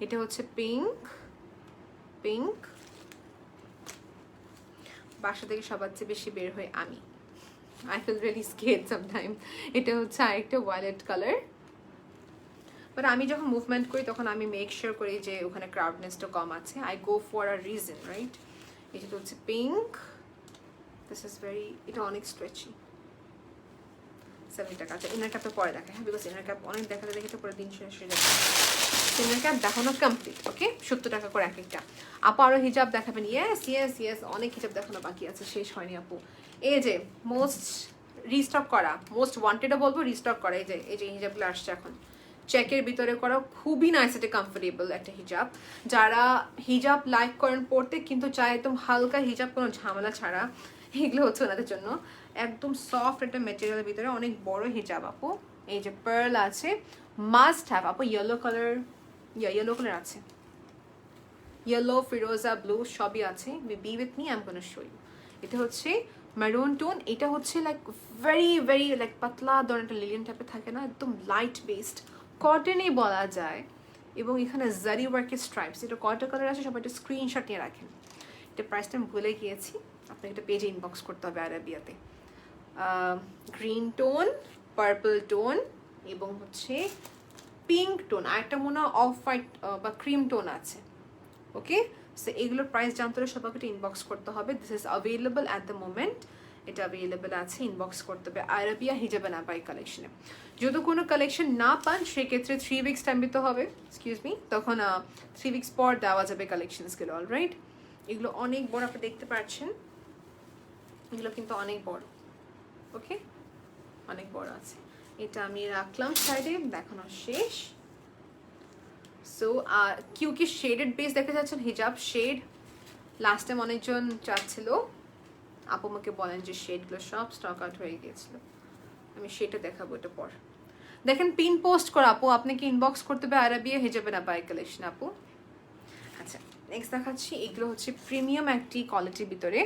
এটা হচ্ছে পিঙ্ক, পিঙ্ক। বাসা থেকে সবার চেয়ে বেশি বের হয় আমি, I feel really scared sometime. এটা হচ্ছে আরেকটা ওয়ালেট কালার, বাট আমি যখন মুভমেন্ট করি তখন আমি মেক শিওর করি যে ওখানে ক্রাউডনেসটা কম আছে। I go for a reason, right? এটা হচ্ছে পিঙ্ক, দিস ইজ ভেরি, এটা অনেক স্ট্রেচি, 70 টাকা। আচ্ছা, ইনার ক্যাপটা পরে দেখায়, হ্যাঁ, বিকজ ইনার ক্যাপ অনেক দেখাতে দেখে পরে দিন শেষ হয়ে যাবে। ইনার ক্যাপ দেখানো কমপ্লিট, ওকে? 70 টাকা করে এক একটা। আপু আরও হিজাব দেখাবেন? ইয়েস ইয়েস ইয়েস, অনেক হিজাব দেখানো বাকি আছে, শেষ হয়নি আপু। এই যে মোস্ট রিস্টক করা, মোস্ট ওয়ান্টেডও বলবো, রিস্টক করা, এই যে হিজাবগুলো আসছে এখন চেকের ভিতরে করা, খুবই নাইস, এটা কমফোর্টেবল একটা হিজাব। যারা হিজাব লাইক করেন পড়তে কিন্তু চায় একদম হালকা হিজাব, কোনো ঝামেলা ছাড়া, এগুলো হচ্ছে ওনাদের জন্য। একদম সফট একটা মেটেরিয়ালের ভিতরে অনেক বড় হিজাব আপু। এই যে পার্ল আছে, মাস্ট হ্যাভ আপু। ইয়েলো কালার, ইয়েলো কালার আছে, ইয়েলো, ফিরোজা, ব্লু সবই আছে। Be with me, I am gonna show you. এটা হচ্ছে মেরুন টোন। এটা হচ্ছে লাইক ভেরি ভেরি লাইক পাতলা ধরনের একটা লিলিয়ান টাইপের থাকে না, একদম লাইট বেসড, কটনই বলা যায়। এবং এখানে জারি ওয়ার্কের স্ট্রাইপস। এটা কয়টা কালার আছে সবাই একটা স্ক্রিনশট নিয়ে রাখেন। এটা প্রাইসটা আমি ভুলে গিয়েছি, আপনাকে একটা পেজে ইনবক্স করতে হবে আরাবিয়াতে। গ্রিন টোন, পার্পল টোন এবং হচ্ছে পিঙ্ক টোন, আর একটা মনে হয় অফ হোয়াইট বা ক্রিম টোন আছে, ওকে? সো এগুলোর প্রাইস জানতে হলে সবাইকে একটা ইনবক্স করতে হবে। This is available at the moment, এটা অ্যাভেলেবল আছে, ইনবক্স করতে হবে আরাবিয়া হিজাব না বাই কালেকশনে। যদি কোনো কালেকশন না পান সেক্ষেত্রে 3 উইকস টাইম দিতে হবে, এক্সকিউজ মি, তখন 3 উইকস পর দেওয়া যাবে কালেকশনসগুলো, অলরাইট? এগুলো অনেক বড়, আপনি দেখতে পাচ্ছেন এগুলো কিন্তু অনেক বড়, ওকে, অনেক বড় আছে। এটা আমি রাখলাম সাইডে, দেখানো শেষ। সো কিউ কি শেডেড বেস দেখতে চাচ্ছেন? হিজাব শেড লাস্ট টাইম অনেকজন চাচ্ছিল, আপু আমাকে বলেন যে শেডগুলো সব স্টক আউট হয়ে গিয়েছিল, আমি সেটা দেখাবো এটা পর। দেখেন পিন পোস্ট করা আপু, আপনাকে ইনবক্স করতে হবে আরাবিয়া হিজাবে না বাই কালেকশন আপু। আচ্ছা, নেক্সট দেখাচ্ছি, এগুলো হচ্ছে প্রিমিয়াম একটি কোয়ালিটির ভিতরে।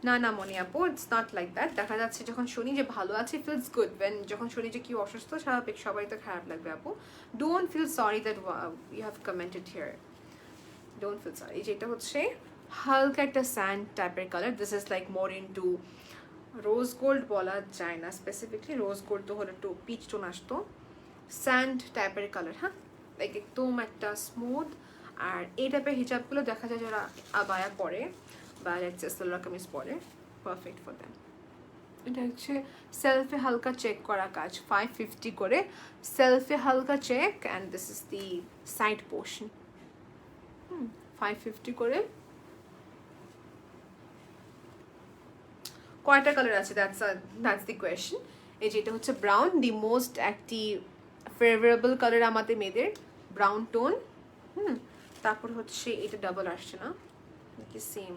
না না মনি আপু, ইটস নট লাইক দ্যাট। দেখা যাচ্ছে যখন শুনি যে ভালো আছে, ফিলস গুড। ওয়েন যখন শুনি যে কেউ অসুস্থ, স্বাভাবিক সবাই তো খারাপ লাগবে আপু। Don't feel sorry that you have commented here, don't feel sorry. যেটা হচ্ছে হালকা একটা স্যান্ড টাইপের colour, this is like more into rose gold বলা যায় না স্পেসিফিকলি, রোজ গোল্ড তো হলে একটু পিচ টোন আসতো, স্যান্ড টাইপের কালার, হ্যাঁ, লাইক একদম একটা স্মুথ। আর এই টাইপের হিজাবগুলো দেখা যায় যারা আবায়া পরে বা সালোয়ার কামিজ পরে, পারফেক্ট ফর দ্যাম। এটা হচ্ছে সেলফে হালকা চেক করা কাজ, 550 করে সেলফে হালকা check, and this is the side portion. 550 করে। কয়টা কালার আছে, দ্যাটস দি কোয়েশ্চেন। এই যে এটা হচ্ছে ব্রাউন, দি মোস্ট একটি ফেভারেবল কালার আমাদের মেয়েদের, ব্রাউন টোন। তারপর হচ্ছে এটা ডাবল আসছে না নাকি সেম?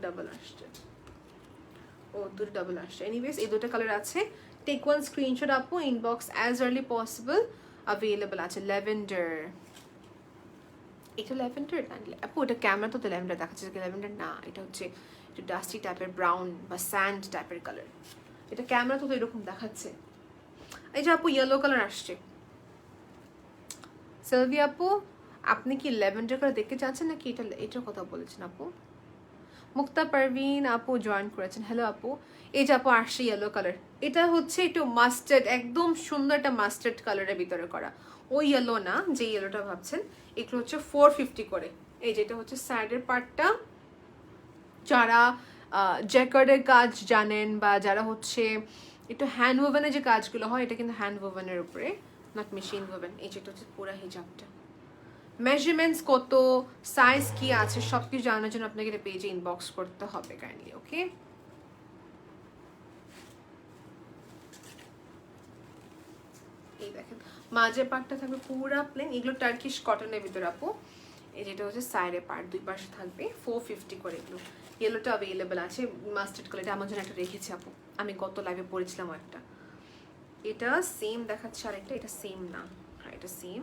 ডাবল আসছে, ও দুটো ডাবল আসছে। এনিওয়েজ এই দুটো কালার আছে। টেক ওয়ান স্ক্রিনশট আপু, inbox as early possible available আছে। ল্যাভেন্ডার, এটা ল্যাভেন্ডার আপু, এটা ক্যামেরা তো ল্যাভেন্ডার দেখাচ্ছে, ল্যাভেন্ডার না, এটা হচ্ছে একটু ডাস্টি টাইপের ব্রাউন বা স্যান্ড টাইপের কালার। এটা ক্যামেরা তো এরকম দেখাচ্ছে। এই যে আপু ইয়েলো কালার আসছে। সেলভি আপু, আপনি কি ল্যাভেন্ডার কালার দেখতে চাচ্ছেন নাকি এটার কথা বলেছেন আপু? মুক্তা পারভিন আপু জয়েন করেছেন, হ্যালো আপু। এই যে আপু আসছে ইয়েলো কালার, এটা হচ্ছে একটু মাস্টার্ড, একদম সুন্দর একটা মাস্টার্ড কালারের ভিতরে করা। ওই ইয়েলো না, যে ইয়েলোটা ভাবছেন, এগুলো হচ্ছে 450 করে। এই যেটা হচ্ছে সাইডের পার্টটা, যারা জ্যাকার্ডের কাজ জানেন বা যারা হচ্ছে একটু হ্যান্ড ওভেনের যে কাজগুলো হয়, এটা কিন্তু হ্যান্ড ওভেনের উপরে, নট মেশিন ওভেন। এই যেটা হচ্ছে পুরো হিজাবটা। মেজারমেন্টস কত, সাইজ কি আছে, সব কিছু জানার জন্য আপনাকে এটা পেজে ইনবক্স করতে হবে কাইন্ডলি, ওকে? এই দেখেন মাঝের পার্টটা থাকবে পুরা প্লেন, এগুলো টার্কিশ কটনের ভিতরে আপু। এই যেটা হচ্ছে সাইডের পার্ট, দুই পাশে থাকবে 450 করে। এগুলো ইয়েলোটা অ্যাভেলেবেল আছে, মাস্টার্ড কালারটা আমার জন্য একটা রেখেছি আপু, আমি গত লাইভে পড়েছিলাম একটা। এটা সেম দেখাচ্ছে, আরেকটা এটা সেম না, হ্যাঁ এটা সেম।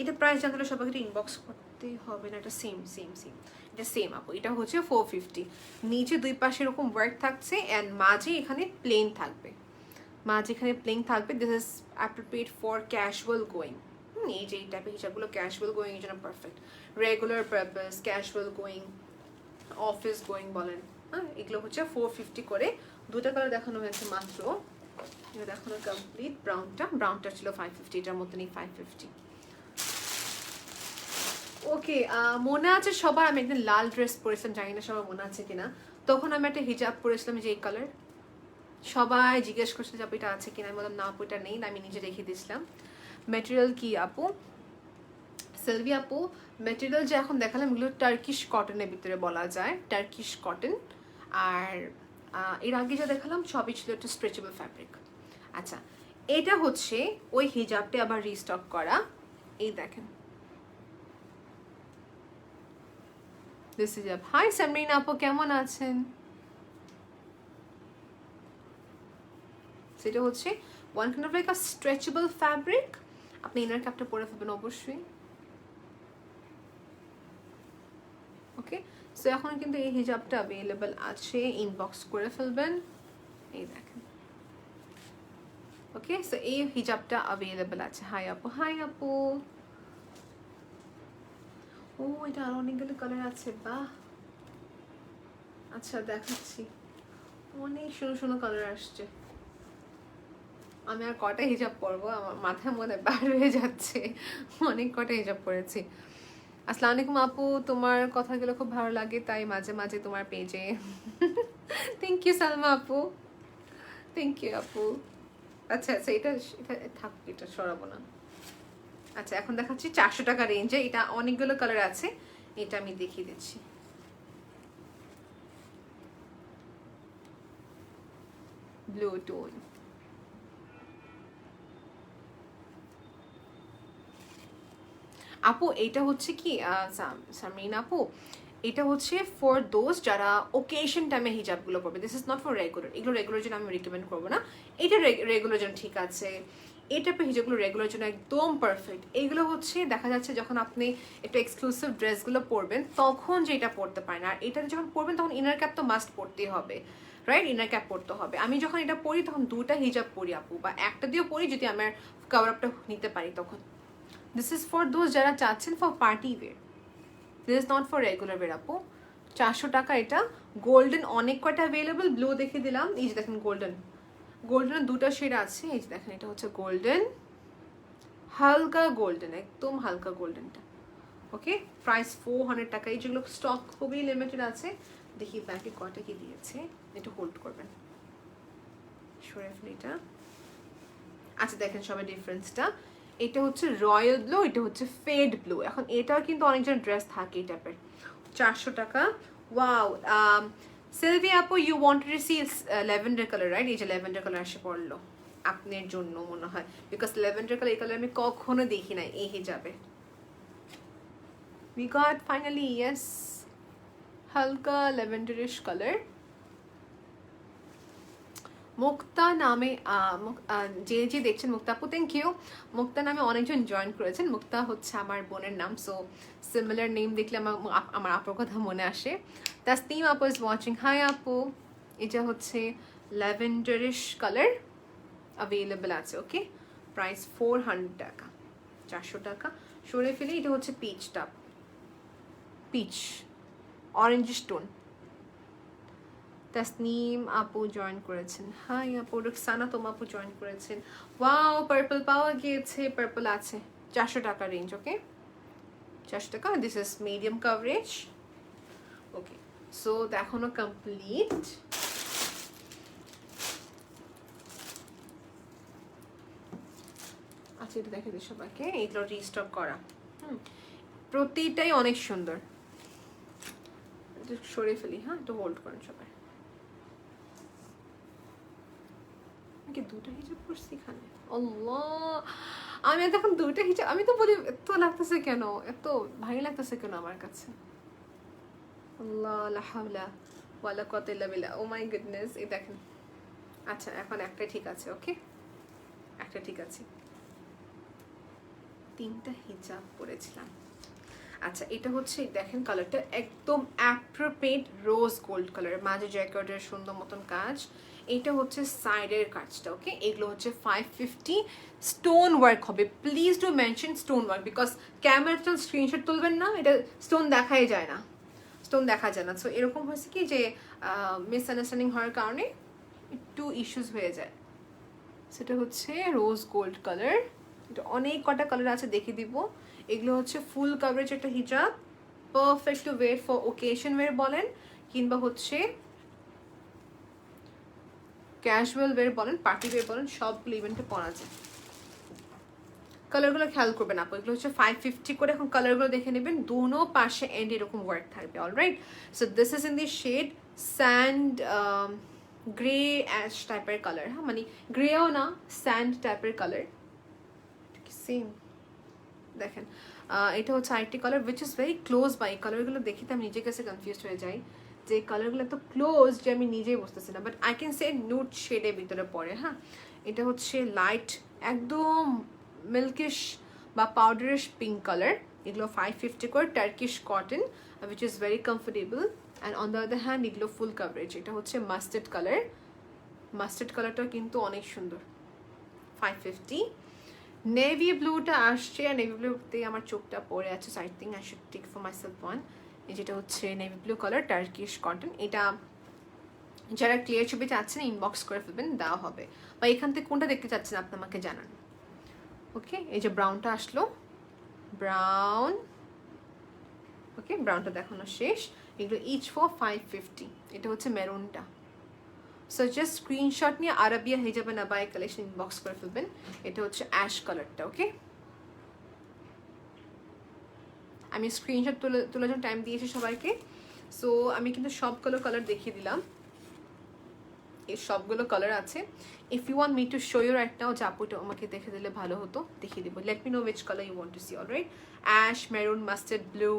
এটা প্রাইস জানতে হলে সবাইকে ইনবক্স করতে হবে না, এটা সেম সেম সেম, এটা সেম আপু। এটা হচ্ছে 450, নিচে দুই পাশে এরকম ওয়ার্ক থাকছে, অ্যান্ড মাঝে এখানে প্লেন থাকবে, মাঝে এখানে প্লেন থাকবে। This is appropriate for casual going. এই যে এই টাইপের হিসাবগুলো ক্যাজুয়াল গোয়িং এর জন্য perfect, regular purpose, casual going, office going বলেন, হ্যাঁ এগুলো হচ্ছে 450 করে। দুটো কালার দেখানো হয়েছে মাত্র, এটা দেখানো কমপ্লিট। ব্রাউনটা ছিল 550, এটার মতো নেই 550। ওকে, মনে আছে সবার, আমি একদিন লাল ড্রেস পরেছিলাম, জানি না সবার মনে আছে কিনা। তখন আমি একটা হিজাব পরেছিলাম যে এই কালার, সবাই জিজ্ঞেস করছে যে এটা আছে কিনা, আমি বললাম না আপু এটা নেই, আমি নিজে রেখে দিয়েছিলাম। ম্যাটেরিয়াল কি আপু? সেলভি আপু, ম্যাটেরিয়াল যে এখন দেখালাম এগুলো টার্কিশ কটনের ভিতরে বলা যায়, টার্কিশ কটন। আর এর আগে যা দেখালাম সবই ছিল একটা স্ট্রেচেবল ফ্যাব্রিক। আচ্ছা, এটা হচ্ছে ওই হিজাবটা আবার রিস্টক করা। এই দেখেন দিস হিজাব। হাই সামরিন আপু, কেমন আছেন? সেটা হচ্ছে one kind of like a stretchable fabric. আপনি ইনার ক্যাপটা পরে ফেলবেন অবশ্যই, ওকে? সো এখন কিন্তু এই হিজাবটা অ্যাভেলেবল আছে, ইনবক্স করে ফেলবেন। এই দেখেন, ওকে? সো এই হিজাবটা অ্যাভেলেবল আছে। হাই আপু, হাই আপু। ও এটা আরো অনেকগুলো কালার আছে, বাহ। আচ্ছা দেখাচ্ছি, অনেক সুন্দর সুন্দর কালার আসছে। আমি আর কটা হিজাব পরবো, আমার মাথার মধ্যে বার হয়ে যাচ্ছে, অনেক কটা হিজাব পরেছি। আসসালামু আলাইকুম আপু, তোমার কথাগুলো খুব ভালো লাগে, তাই মাঝে মাঝে তোমার পেজে। থ্যাংক ইউ সালমা আপু, থ্যাংক ইউ আপু। আচ্ছা আচ্ছা, এটা থাক, এটা সরাবো না। আচ্ছা এখন দেখাচ্ছি 400 টাকা রেঞ্জে, এটা অনেকগুলো কালার আছে, এটা আমি দেখিয়ে দিচ্ছি। ব্লু টোন, আপু এটা হচ্ছে কি সামিন আপু, এটা হচ্ছে ফর দোজ যারা ওকেশন টাইমে হিজাবগুলো পরবে। This is not for regular, এগুলো রেগুলার জন্য আমি রিকমেন্ড করবো না। এটা রেগুলার জন্য ঠিক আছে, এই টাইপের হিজাবগুলো রেগুলার জন্য একদম পারফেক্ট। এইগুলো হচ্ছে দেখা যাচ্ছে যখন আপনি একটু এক্সক্লুসিভ ড্রেসগুলো পরবেন তখন যেটা পরতে পারেন, আর এটা যখন পরবেন তখন ইনার ক্যাপ তো মাস্ট পরতেই হবে, রাইট? ইনার ক্যাপ পরতে হবে। আমি যখন এটা পরি তখন দুটা হিজাব পরি আপু, বা একটা দিয়েও পরি যদি আমার কভার আপটা নিতে পারি তখন। দিস ইজ ফর দোজ যারা চাচ্ছেন for party wear, this is not for regular wire আপু। 400 টাকা এটা। গোল্ডেন অনেক কয়টা অ্যাভেলেবল, ব্লু দেখে দিলাম। এই যে দেখেন গোল্ডেন, গোল্ডেনের দুটো শেড আছে। এই যে দেখেন এটা হচ্ছে গোল্ডেন, হালকা গোল্ডেন, একদম হালকা গোল্ডেনটা, ওকে? প্রাইস 400 টাকা। এই যেগুলো স্টক খুবই লিমিটেড আছে, দেখি ব্যাগে কয়টা কি দিয়েছে, একটু হোল্ড করবেন। সরে ফেলি এটা। আচ্ছা দেখেন সবাই ডিফারেন্সটা, এটা হচ্ছে রয়্যাল ব্লু, এটা হচ্ছে ফেড ব্লু। এখন এটাও কিন্তু অনেকজন ড্রেস থাকে এই টাইপের। 400 টাকা। ওয়াও, সিলভিয়া আপু you wanted to see lavender colour right? এই যে ল্যাভেন্ডার কালার এসে পড়লো আপনার জন্য মনে হয়, বিকজ ল্যাভেন্ডার কালার এই কালার আমি কখনো দেখি নাই এই হিজাবে। We got finally, yes, হালকা ল্যাভেন্ডারিশ কালার। মুক্তা নামে যে যে দেখছেন, মুক্তা আপু থ্যাংক ইউ। মুক্তা নামে অনেকজন জয়েন করেছেন। মুক্তা হচ্ছে আমার বোনের নাম, সো সিমিলার নেম দেখলে আমার আপুর কথা মনে আসে। তাসনিম আপু ইজ ওয়াচিং, হাই আপু। এটা হচ্ছে ল্যাভেন্ডারিশ কালার অ্যাভেলেবেল আছে, ওকে। প্রাইস 400 টাকা, 400 টাকা। সরে ফেলে এটা হচ্ছে পিচ টাপ, পিচ অরেঞ্জ স্টোন। তাসনিম আপু জয়েন করেছেন, হাই আপু। রুকসানা তোম আপু জয়েন করেছেন। ওয়াও, পার্পল পাওয়া গিয়েছে, পার্পল আছে। 400 টাকা রেঞ্জ, ওকে, 400 টাকা। This is medium coverage, okay. So দেখানো কমপ্লিট। আচ্ছা এটা দেখে দিই সবাইকে, এগুলো রিস্টক করা। প্রতিটাই অনেক সুন্দর। সরিয়ে ফেলি, হ্যাঁ একটু হোল্ড করেন সবাই। কি দুটো হিজাব পরছি এখানে, আল্লাহ। আমি তখন দুটো হিজাব, আমি তো বলি এত লাগতেছে কেন, এত ভারী লাগতেছে কেন আমার কাছে। আল্লাহ লা হাওলা ওয়ালা কুওয়াতা ইল্লা বিল্লাহ, ও মাই গুডনেস। এই দেখেন, আচ্ছা এখন একটা ঠিক আছে, ওকে, একটা ঠিক আছে। 3টা হিজাব পরেছিলাম। আচ্ছা এটা হচ্ছে দেখেন কালারটা একদম অ্যাপ্রোপ্রিয়েট রোজ গোল্ড কালার, মাঝে জ্যাকেটের সুন্দর মতন কাজ। এটা হচ্ছে সাইডের কাজটা, ওকে। এগুলো হচ্ছে 550। স্টোন ওয়ার্ক হবে, please do mention stone work, because ক্যামেরাতে স্ক্রিনশট তুলবেন না, এটা স্টোন দেখাই যায় না, স্টোন দেখা যায় না। সো এরকম হয়েছে কি যে মিসআন্ডারস্ট্যান্ডিং হওয়ার কারণে একটু ইস্যুস হয়ে যায়। সেটা হচ্ছে রোজ গোল্ড কালার। এটা অনেক কটা কালার আছে, দেখিয়ে দিব। এগুলো হচ্ছে ফুল কাভারেজ একটা হিজাব, পারফেক্ট টু ওয়ের ফর ওকেশন ওয়ের বলেন, কিংবা হচ্ছে ক্যাজুয়াল ওয়ের বলেন, পার্টি ওয়ের বলেন, সবগুলো ইভেন্টে পরা যায়। কালারগুলো খেয়াল করবেন আপু, এগুলো হচ্ছে 550 করে। এখন কালারগুলো দেখে নেবেন, দোনো পাশে এন্ড এরকম ওয়ার্ক থাকবে, alright. So this is in the shade sand grey ash টাইপের কালার, হ্যাঁ মানে গ্রেও না, স্যান্ড টাইপের কালার, সেম। দেখেন এটা হচ্ছে আইটি colour which is very close by. কালারগুলো দেখে তো আমি নিজের কাছে কনফিউজ হয়ে যাই যে কালারগুলো এত ক্লোজ যে আমি নিজেই বুঝতেছি না, but I can say nude শেডের ভিতরে পড়ে, হ্যাঁ। এটা হচ্ছে লাইট একদম মিল্কিশ বা পাউডারিশ পিঙ্ক কালার। এগুলো 550 করে, Turkish cotton which is very comfortable. And on the other hand এগুলো ফুল কাভারেজ। এটা হচ্ছে মাস্টার্ড কালার, মাস্টার্ড কালারটাও কিন্তু অনেক সুন্দর, 550। নেভি ব্লুটা আসছে, আর নেভি ব্লুতে আমার চোখটা পড়ে আছে, so I think I should take for myself one. এই যেটা হচ্ছে navy blue colour, Turkish cotton. এটা যারা ক্লিয়ার ছবি চাচ্ছেন ইনবক্স করে ফেলবেন, দেওয়া হবে। বা এখান থেকে কোনটা দেখতে চাচ্ছেন আপনি আমাকে জানান, ওকে। এই যে ব্রাউনটা আসলো, ব্রাউন, ওকে, ব্রাউনটা দেখানো শেষ। এগুলো ইচ ফর 550। এটা হচ্ছে মেরুনটা। সো জাস্ট স্ক্রিনশট নিয়ে আরাবিয়া হিজাবে নাবাই কালেকশন ইনবক্স করে ফেলবেন। এটা হচ্ছে অ্যাশ কালারটা, ওকে। আমি স্ক্রিনশট তোলার জন্য টাইম দিয়েছি সবাইকে। সো আমি কিন্তু সবগুলো কালার দেখিয়ে দিলাম, এই সবগুলো কালার আছে। If you want me to show you right now, যে আপুটা আমাকে দেখে দিলে ভালো হতো, দেখিয়ে দিব। Let me know which colour you want to see, alright. Ash, maroon, mustard blue,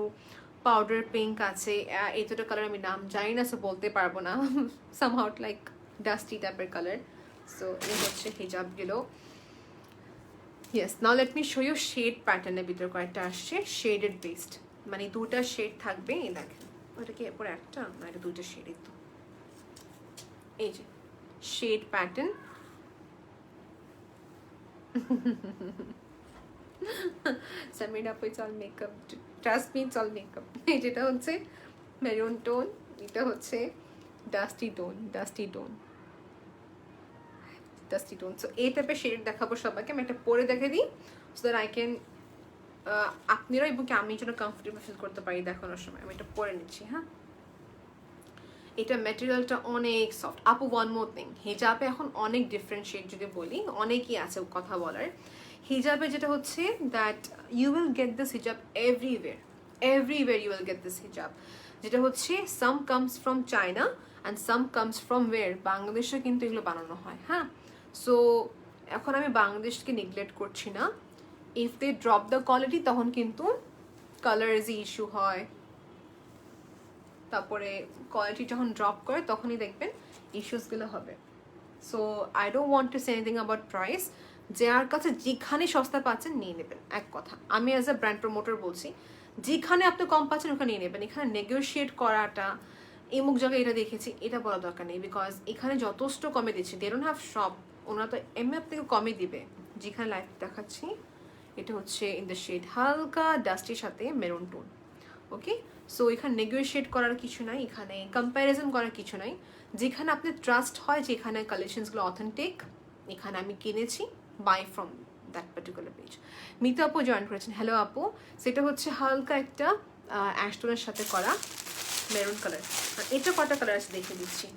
powder pink আছে। এই দুটো কালার আমি নাম জানি না, সো বলতে পারবো না। সামহাউ লাইক ডাস্টি টাইপের কালার। সো এই হচ্ছে হিজাবগুলো। Yes, now let me show you shade প্যাটার্নের ভিতরে কয়েকটা আসছে, শেডেড বেসড, মানে দুটা শেড থাকবে। এই দেখেন, ওটা কি এরপর একটা না, এটা দুইটা শেডই তো। এই যে শেড প্যাটার্ন, সামিরা আপু it's all makeup, trust me it's all makeup. এই যেটা হচ্ছে মেরুন টোন, এটা হচ্ছে dusty tone, dusty tone, dusty tone. So এই টাইপের শেড দেখাবো সবাইকে। আমি একটা পরে দেখে দিই, সো দ্যাট আই ক্যান আপনারা এবং কি আমি যেন কমফোর্টেবল ফিল করতে পারি দেখানোর সময়। আমি এটা পরে নিচ্ছি, হ্যাঁ। এটা ম্যাটেরিয়ালটা অনেক সফট আপু। ওয়ান মোর থিং, হিজাবে এখন অনেক ডিফারেন্সিয়েট যদি বলি, অনেকই আছে কথা বলার। হিজাবে যেটা হচ্ছে that you will get this hijab everywhere you will get this hijab, যেটা হচ্ছে some comes from China and some comes from ওয়ের, বাংলাদেশে কিন্তু এগুলো বানানো হয়। হ্যাঁ, সো এখন আমি বাংলাদেশকে নেগলেক্ট করছি না। If they drop the quality তখন কিন্তু কালারের ইস্যু হয়, তারপরে কোয়ালিটি যখন ড্রপ করে তখনই দেখবেন ইস্যুসগুলো হবে। So I don't want to say anything about price. যার কাছে যেখানে সস্তা পাচ্ছেন নিয়ে নেবেন, এক কথা। আমি অ্যাজ আ ব্র্যান্ড প্রমোটার বলছি, যেখানে আপনি কম পাচ্ছেন ওখানে নিয়ে নেবেন। এখানে নেগোশিয়েট করাটা, এমুক জায়গায় এটা দেখেছি এটা বলা দরকার নেই, বিকজ এখানে যথেষ্ট কমে দিচ্ছে। দে ডোন্ট হ্যাভ শপ, ওনারা তো এমনি আপনাকে কমে দিবে। যেখানে লাইভ দেখাচ্ছি এটা হচ্ছে ইন দ্য শেড হালকা ডাস্টির সাথে মেরুন টোন। ওকে, সো এখানে নেগোশিয়েট করার কিছু নাই, এখানে কম্প্যারিজন করার কিছু নাই। যেখানে আপনি ট্রাস্ট হয় যে এখানে কালেকশনসগুলো অথেন্টিক, এখানে আমি কিনেছি, buy from that particular page. Mita আপু জয়েন করেছেন, হ্যালো আপু। সেটা হচ্ছে হালকা একটা অ্যাশটোনের সাথে করা মেরুন কালার। আর এটা কটা কালার আছে দেখে দিচ্ছি।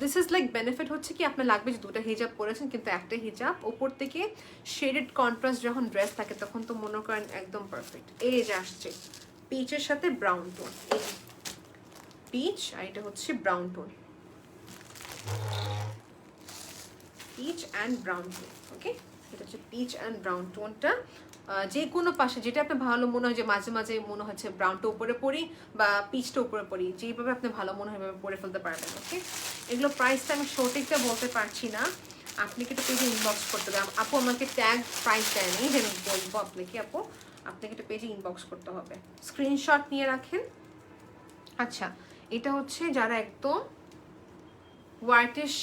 দিস ইজ লাইক বেনিফিট হচ্ছে কি আপনার লাগবে যে দুটো হিজাব পরেছেন কিন্তু একটা হিজাব ওপর থেকে শেডেড কন্ট্রাস্ট যখন ড্রেস থাকে তখন তো মনে করেন একদম পারফেক্ট। এই যে আসছে পিচের সাথে ব্রাউন টোন, এই পিচ আর এটা হচ্ছে brown tone, peach and brown tone. Okay, এটা হচ্ছে পিচ অ্যান্ড ব্রাউন টোনটা। যে কোনো পাশে যেটা আপনার ভালো মনে হয়, যে মাঝে মাঝে মনে হচ্ছে ব্রাউনটা উপরে পরি বা পিচটা উপরে পরি, যেভাবে আপনি ভালো মনে হয় এভাবে পরে ফেলতে পারবেন। ওকে, এগুলো প্রাইসটা আমি সঠিকটা বলতে পারছি না, আপনি কি একটা পেজে ইনবক্স করতে হবে। আপু আমাকে ট্যাগ প্রাইস দেয়নি যে আমি বলবো আপনাকে, আপু আপনাকে একটা পেজে ইনবক্স করতে হবে, স্ক্রিনশট নিয়ে রাখেন। আচ্ছা, এটা হচ্ছে যারা একদম হোয়াইটিশ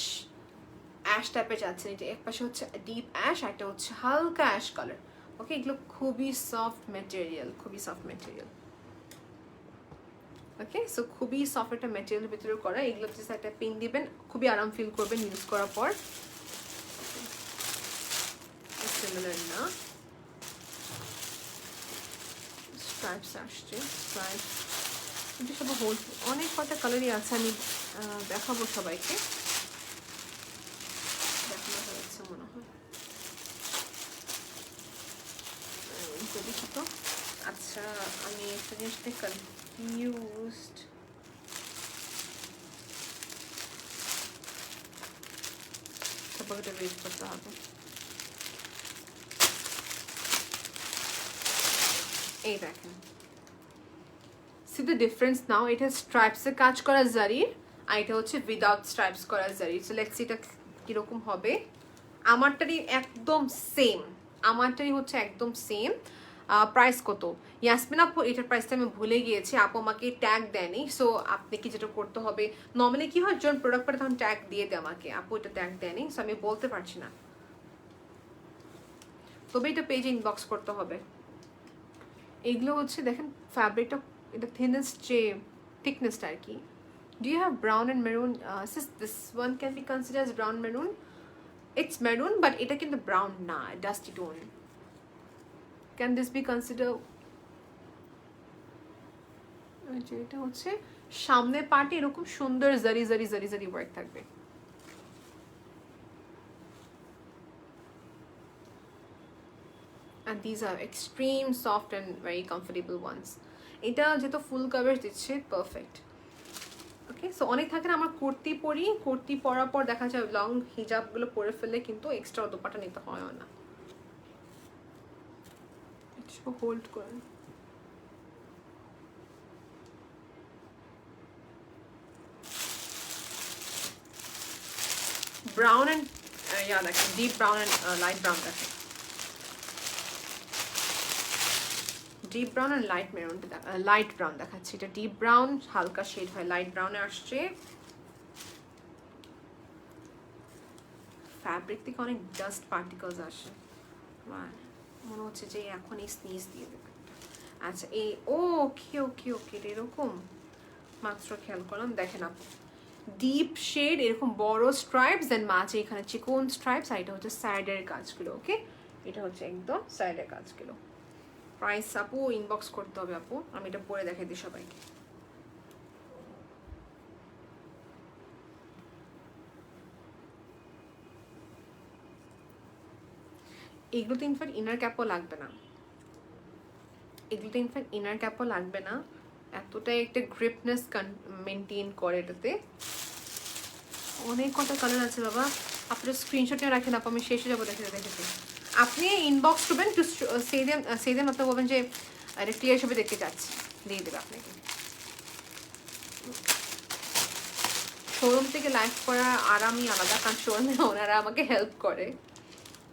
অ্যাশ টাইপের যাচ্ছে, এটা এক পাশে হচ্ছে ডিপ অ্যাশ আর একটা হচ্ছে হালকা অ্যাশ কালার। ওকে, এগুলো খুবই সফট ম্যাটেরিয়াল, খুবই সফট ম্যাটেরিয়াল। ওকে, সো খুবই সফট একটা ম্যাটেরিয়ালের ভিতরে করা। এগুলো জাস্ট একটা পিন দিবেন, খুবই আরাম ফিল করবেন ইউজ করার পর। সিমিলার না, স্ট্রাইপস আসছে, স্ট্রাইপ এটা সব হোল, অনেক কটা কালারই আছে, আমি দেখাবো সবাইকে। দেখানো হয়েছে মনে হয়, দেখি তো। আচ্ছা, আমি একটা জিনিসটা কনফিউজড, তারপর এটা ওয়েট করতে হবে। এই দেখেন, সি দ্য ডিফারেন্স নাও। এটা স্ট্রাইপসে কাজ করা জারির আর এটা হচ্ছে উইদাউট স্ট্রাইপস করা জারির। সো লেটস সি এটা কিরকম হবে। আমারটারই একদম সেম, আমারটারই হচ্ছে একদম সেম। প্রাইস কত? ইয়াসমিন আপু এটার প্রাইসটা আমি ভুলে গিয়েছি, আপু আমাকে ট্যাগ দেয়নি। সো আপনি কি যেটা করতে হবে, নর্মালি কি হয় যখন প্রোডাক্ট পারে তখন ট্যাগ দিয়ে দেয় আমাকে, আপু এটা ট্যাগ দেয়নি, সো আমি বলতে পারছি না, তবে এটা পেজে ইনবক্স করতে হবে। এগুলো হচ্ছে দেখেন ফ্যাব্রিকটা, এটা থিনেস্ট যে থিকনেসটা আর কি। Do you have brown and maroon? Sis, this one can be considered as brown maroon. It's maroon, but এটা কিন্তু brown না, dusty tone. Can this be considered? এটা হচ্ছে সামনের পার্টে এরকম সুন্দর জারি জারি জারি জারি ওয়ার্ক থাকবে। And these are extreme soft and very comfortable ones. এটা যেহেতু ফুল কভার দিচ্ছে পারফেক্ট। ওকে, সো অনেক থাকে না, আমার কুর্তি পরি, কুর্তি পরার পর দেখা যায় লং হিজাবগুলো পরে ফেললে কিন্তু এক্সট্রা দোপাটা নিতে হয় না। হোল্ড করেন, ব্রাউন অ্যান্ড ইয়া দেখেন, deep brown and light brown দেখেন, deep brown and light maroon, light brown দেখাচ্ছি। এটা ডিপ ব্রাউন, হালকা শেড হয় লাইট ব্রাউনে আসছে। ফ্যাব্রিক থেকে অনেক ডাস্ট পার্টিকলস আসে, মনে হচ্ছে যে এখন এই স্নিজ দিয়ে দেবে। আচ্ছা, এই ওকে ওকে ওকে, এরকম মাত্র খেয়াল করলাম। দেখেন আপনি ডিপ শেড এরকম বড় স্ট্রাইপস, দেন মাঝে এখানে চিকন স্ট্রাইপস, আর এটা হচ্ছে সাইডের কাজগুলো। ওকে, এটা হচ্ছে একদম সাইডের কাজগুলো। প্রাইস আপু ইনবক্স করতে হবে আপু, আমি এটা পরে দেখাই দিই সবাইকে। এগুলোতে ইনফ্যাক্ট ইনার ক্যাপও লাগবে না, এগুলোতে ইনফ্যাক্ট ইনার ক্যাপও লাগবে না, এতটাই একটা গ্রিপনেস মেনটেন করে এটাতে। অনেক কটা কালার আছে বাবা, আপনারা স্ক্রিনশট নিয়ে রাখেন, আপু আমি শেষে যাবো দেখে দেখেছি। আপনি ইনবক্স করবেন, টু সে দেন আপনি বলবেন যে এটা ক্লিয়ার হিসেবে দেখতে চাচ্ছি, দিয়ে দেবে আপনাকে। শোরুম থেকে লাইভ করা আরামই আলাদা, কারণ শোরুমে ওনারা আমাকে হেল্প করে,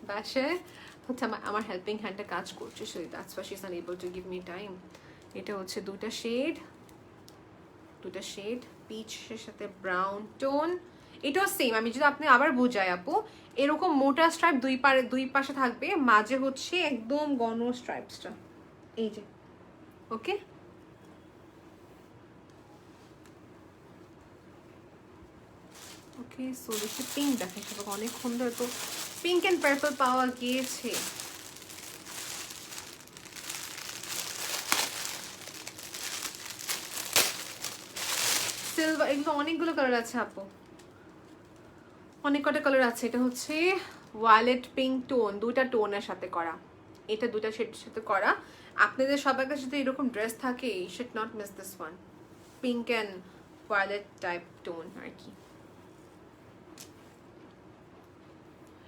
বাসায় হচ্ছে আমার হেল্পিং হ্যান্ডে কাজ করছে, so that's why she is unable to give me time. এটা হচ্ছে দুটা শেড, পিচের সাথে ব্রাউন টোন। এটাও সেম, আমি যদি আপনি আবার বুঝাই আপু, এরকম মোটা স্ট্রাইপ দুই পাশে থাকবে, মাঝে হচ্ছে একদম ঘন স্ট্রাইপসটা, এই যে। ওকে, ওকে সো দেখছি পিঙ্ক দেখেন সবাই, অনেকক্ষণ ধরে তো পিঙ্ক অ্যান্ড পার্পল পাওয়া গিয়েছে। সিলভার, এগুলো অনেকগুলো কালার আছে আপু, অনেক কটা কালার আছে। এটা হচ্ছে ওয়ালেট পিঙ্ক টোন, দুইটা টোনের সাথে করা, এটা দুটা শেডের সাথে করা। আপনাদের সবার কাছে যদি এরকম ড্রেস থাকে, you should not miss this one, pink and violet type tone আর কি।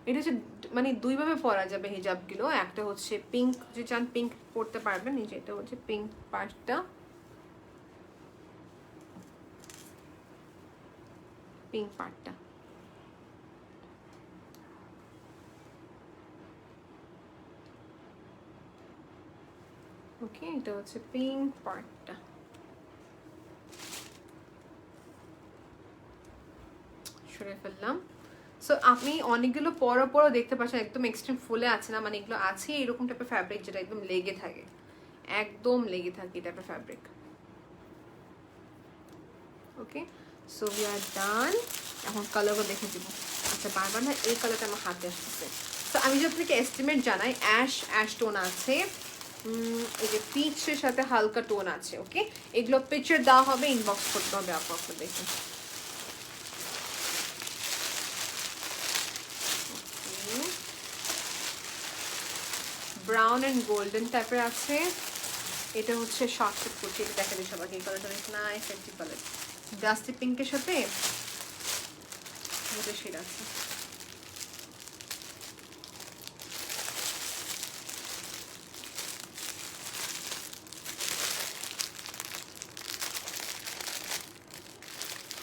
এটা হচ্ছে মানে দুইভাবে পরা যাবে হিজাবগুলো, একটা হচ্ছে পিঙ্ক, যদি চান পিঙ্ক পরতে পারবেন, এই যে এটা হচ্ছে পিঙ্ক পার্টটা, পিঙ্ক পার্টটা। ওকে, এটা হচ্ছে পিঙ্ক পার্টটা। সরে ফেললাম। সো আপনি অনেকগুলো পরও দেখতে পাচ্ছেন একদম এক্সট্রিম ফুলে আছে না, মানে এগুলো আছে এরকম টাইপের ফ্যাব্রিক যেটা একদম লেগে থাকে, একদম লেগে থাকে এই টাইপের fabric. Okay, so we are done. এখন কালারগুলো দেখে দিব। আচ্ছা, বারবার না এই কালারটা আমার হাতে আসতেছে। তো আমি যদি আপনাকে এস্টিমেট জানাই, অ্যাশ টোন আছে, এই যে পিচের সাথে হালকা টোন আছে। ওকে, এগুলো পিকচার দেওয়া হবে, ইনবক্স করতে হবে আপু আপনাদেরকে। ব্রাউন অ্যান্ড গোল্ডেন টাইপের আছে, এটা হচ্ছে শর্ট সেট করছি, এটা দেখা দিই সবাইকে। এই কালারটা অনেক নাইস একটি কালার, ডাস্টি পিঙ্কের সাথে এটা শেড আছে।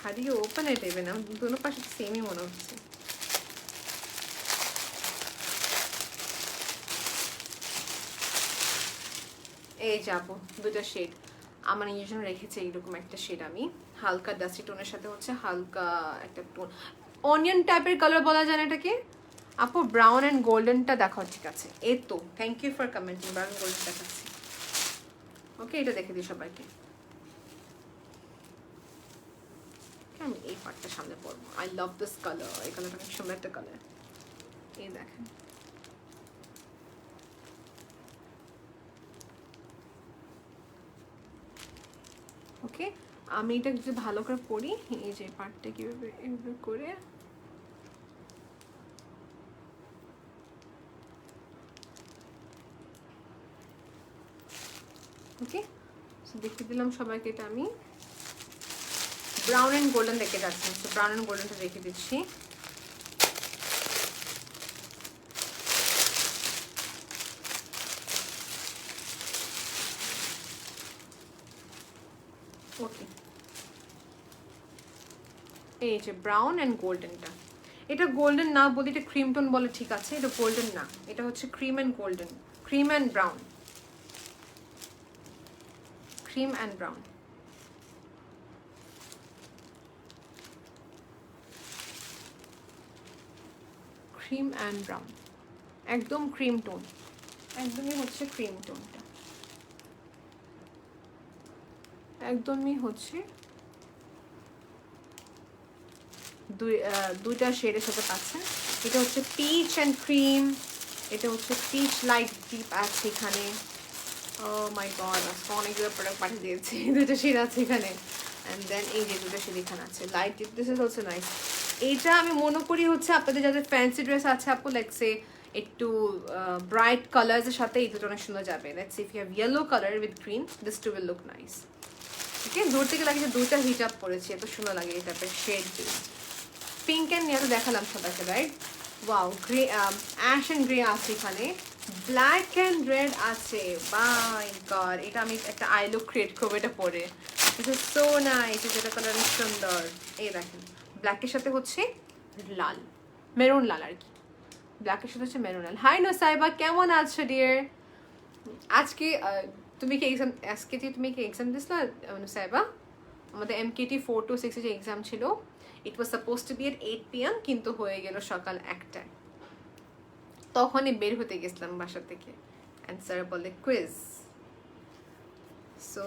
How do you open it even? दोनों पाশে সেমই মনে হচ্ছে। এই যাবো দুটো শেড আমার নিজের জন্য রেখেছি, এইরকম একটা শেড আমি, হালকা ডাস্টি টোনের সাথে হচ্ছে হালকা একটা টোন, অনিয়ন টাইপের কালার বলা যায় না এটাকে আপু। ব্রাউন অ্যান্ড গোল্ডেনটা দেখাও, ঠিক আছে। এই তো, thank you for commenting, brown golden দেখাচ্ছি। ওকে, এটা দেখে দিই সবাইকে। আমি এই পার্টটা সামনে পড়বো, আই লাভ দিস কালার, এই কালারটা অনেক সুন্দর একটা কালার, এই দেখেন। ওকে, আমি এটা যদি ভালো করে পড়ি, এই যে পার্টটা কিভাবে এভাবে করে, ওকে দেখে দিলাম সবাইকে। এটা আমি ব্রাউন অ্যান্ড গোল্ডেন দেখে যাচ্ছি, তো ব্রাউন অ্যান্ড গোল্ডেনটা রেখে দিচ্ছি। ওকে, এই যে ব্রাউন অ্যান্ড গোল্ডেনটা, এটা গোল্ডেন না বলি, এটা ক্রিম টোন বলে, ঠিক আছে। এটা গোল্ডেন না, এটা হচ্ছে cream and golden, cream and brown, cream and brown. Cream and brown, একদম ক্রিম টোন, একদমই হচ্ছে ক্রিম টোনটা, একদমই হচ্ছে দুইটা শেডের সাথে পাচ্ছেন। এটা হচ্ছে পিচ অ্যান্ড ক্রিম, এটা হচ্ছে পিচ লাইট ডিপ আছে এখানে। ও মাই গড, আজকে অনেকগুলো প্রোডাক্ট পাঠিয়ে দিয়েছি, দুটো শেড আছে এখানে। অ্যান্ড দেন এই যে দুটো শেড এখানে আছে, light deep, this is also nice. এইটা আমি মনে করি হচ্ছে আপনাদের যাদের ফ্যান্সি ড্রেস আছে আপু, লাইক সে একটু ব্রাইট কালার্সের সাথে এই দুটো অনেক সুন্দর যাবে। Let's see if you have yellow colour with green, this two will look nice. Okay, দূর থেকে লাগে যে দুইটা হিজাব পরেছি, এত সুন্দর লাগে এই টাইপের শেড দিয়ে। পিঙ্ক অ্যান্ড ইয়েলো দেখালাম সবাইকে, right? Wow, grey ash and grey আছে এখানে, ব্ল্যাক অ্যান্ড রেড আছে। বাই গড, এটা আমি একটা আই লুক ক্রিয়েট করবো এটা পরে। ইট ইজ সো নাইস, যেটা কালার অনেক সুন্দর। এই দেখেন, ব্ল্যাকের সাথে হচ্ছে লাল, মেরুন লাল আর কি, ব্ল্যাকের সাথে হচ্ছে মেরুন লাল। হাই নোসাইবা, কেমন আছো ডিয়ার? আজকে তুমি কি এক্সাম, আজকে তুমি কি এক্সাম দিস না নোসাইবা? আমাদের MKT 4 to 6 যে এক্সাম ছিল, it was suppose to be at 8 PM, কিন্তু হয়ে গেল সকাল 1টায়। তখনই বের হতে গেছিলাম বাসা থেকে, অ্যান্ড স্যার বলে কুইজ। সো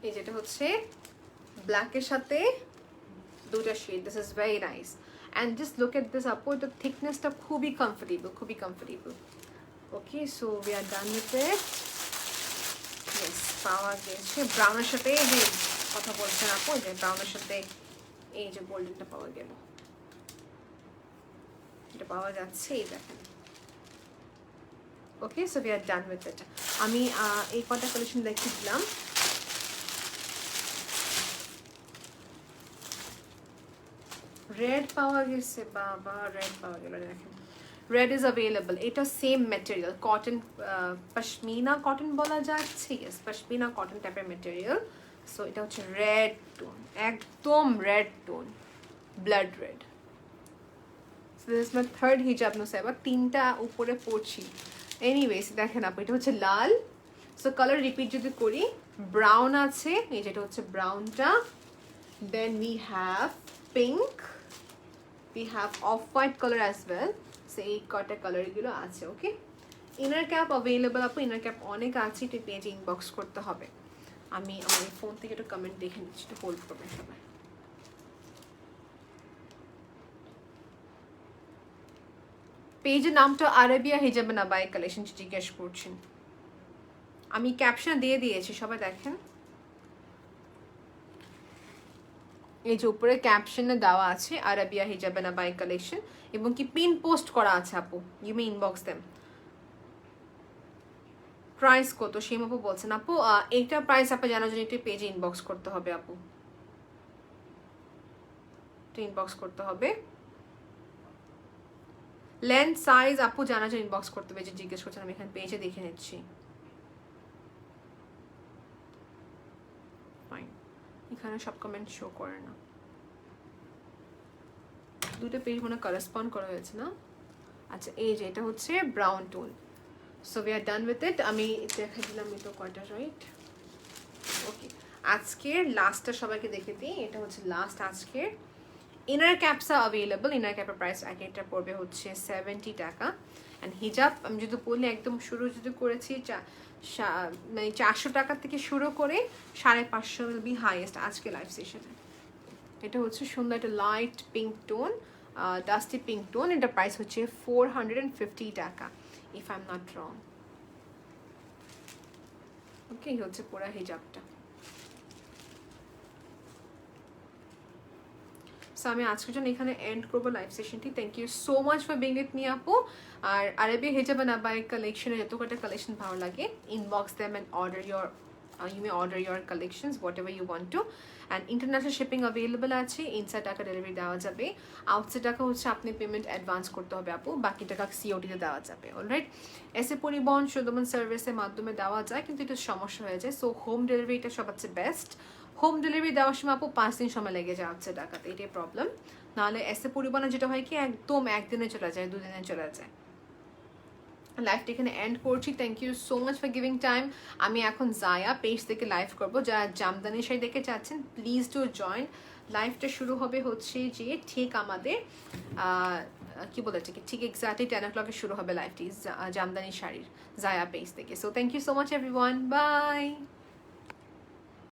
এই যেটা হচ্ছে ব্ল্যাকের সাথে দুটা shade, this is very nice. And just look at this আপু, এটা থিকনেসটা খুবই কমফোর্টেবল, খুবই comfortable. Okay, so we are done with it. Yes, পাওয়া গেছে ব্রাউনের সাথে, যে কথা বলছেন আপু, যে ব্রাউনের সাথে এই যে গোল্ডেনটা পাওয়া গেল, এটা পাওয়া যাচ্ছে, এই দেখেন। Okay, so we are done with it. আমি এই কটা কালেকশন দেখে দিলাম। রেড পাওয়া গেছে, বাবা রেড পাওয়া গেল, দেখেন রেড ইজ অ্যাভেলেবল। এটা same material, cotton, pashmina cotton বলা যাচ্ছে, ইয়েস পশমিনা কটন টাইপের ম্যাটেরিয়াল। সো এটা হচ্ছে রেড টোন, একদম red tone, blood red. So this is my third হিজাব নোসাইবা, তিনটা উপরে পড়ছি। এনিওয়েজ দেখেন আপু, এটা হচ্ছে লাল। সো কালার রিপিট যদি করি, ব্রাউন আছে, এই যেটা হচ্ছে ব্রাউনটা, then we have pink, we have off-white color as well. So এই কটা কালারগুলো আছে। ওকে, ইনার ক্যাপ অ্যাভেলেবল আপু, ইনার ক্যাপ অনেক আছে, একটু পেজে ইনবক্স করতে হবে। আমি আমার ফোন থেকে একটু কমেন্ট দেখে নিচ্ছি, একটু হোল্ড করবেন সবাই। পেজের নামটা আরাবিয়া হিজাব নাবাই কালেকশন জিজ্ঞেস করছেন, আমি ক্যাপশন দিয়ে দিয়েছি, সবাই দেখেন। এই যে উপরে ক্যাপশনে দেওয়া আছে আরাবিয়া হিজাব নাবাই কালেকশন, এবং কি পিন পোস্ট করা আছে আপু, you may inbox them. Price কত সেই আপু বলছেন? আপু এইটা প্রাইস আপনি জানার জন্য একটু পেজে ইনবক্স করতে হবে আপু, একটু ইনবক্স করতে হবে। লেন্থ সাইজ আপু জানার জন্য ইনবক্স করতে হবে, যে জিজ্ঞেস করছেন, আমি এখানে পেজে দেখে নিচ্ছি। ফাইন, এখানে সব কমেন্ট শো করে না, দুটো পেজ মনে করেসপন্ড করা হয়েছে না। আচ্ছা, এই যে এটা হচ্ছে brown tone. So we are done with it. আমি দেখা দিলাম এটা কয়টা, রাইট? ওকে, আজকের লাস্টটা সবাইকে দেখে দিই, এটা হচ্ছে লাস্ট আজকের। ইনার ক্যাপসা অ্যাভেলেবল, ইনার ক্যাপের প্রাইস একটা পড়বে হচ্ছে 70 টাকা। অ্যান্ড হিজাব আমি যদি বলি, একদম শুরু যদি করেছি মানে 400 টাকা থেকে শুরু করে 550 উইল বি হাইয়েস্ট আজকে লাইভ সেশনে। এটা হচ্ছে সুন্দর একটা light pink tone, dusty pink tone, এটা প্রাইস হচ্ছে 450 টাকা, if I am not wrong. Okay, এই হচ্ছে পুরা হিজাবটা। সো আমি আজকের জন্য এখানে এন্ড করবো লাইভ সেশনটি। Thank you so much for being with me আপু। আর আরবি হিজাব নাবাই কালেকশনের যত কটা কালেকশন ভালো লাগে, inbox them and order your, you may order your collections whatever you want to, and international shipping available আছে। ইনসাইড টাকা ডেলিভারি দেওয়া যাবে, আউটসাইড টাকা হচ্ছে আপনি পেমেন্ট অ্যাডভান্স করতে হবে আপু, বাকি টাকা সিওটিতে দেওয়া যাবে। অলরাইট, এসে পরিবহন সুন্দরবন সার্ভিসের মাধ্যমে দেওয়া যায়, কিন্তু একটু সমস্যা হয়ে যায়। সো হোম ডেলিভারিটা সবচেয়ে বেস্ট। হোম ডেলিভারি দেওয়ার সময় আপু 5 দিন সময় লেগে যায় আউটসাইড টাকাতে, এটাই প্রবলেম। নাহলে এসে পরিবহনে যেটা হয় কি, একদম একদিনে চলে যায়, 2 দিনে চলে যায়। লাইভটা এখানে এন্ড করছি। Thank you so much for giving time. আমি এখন জায়া পেজ থেকে লাইভ করবো, যারা জামদানি শাড়ি দেখে চাচ্ছেন প্লিজ ডু জয়েন। লাইভটা শুরু হবে হচ্ছে যে ঠিক আমাদের কি বলে ঠিক এক্স্যাক্টলি 10 o'clock শুরু হবে লাইভটি জামদানি শাড়ির জায়া পেজ থেকে। So thank you so much everyone, by.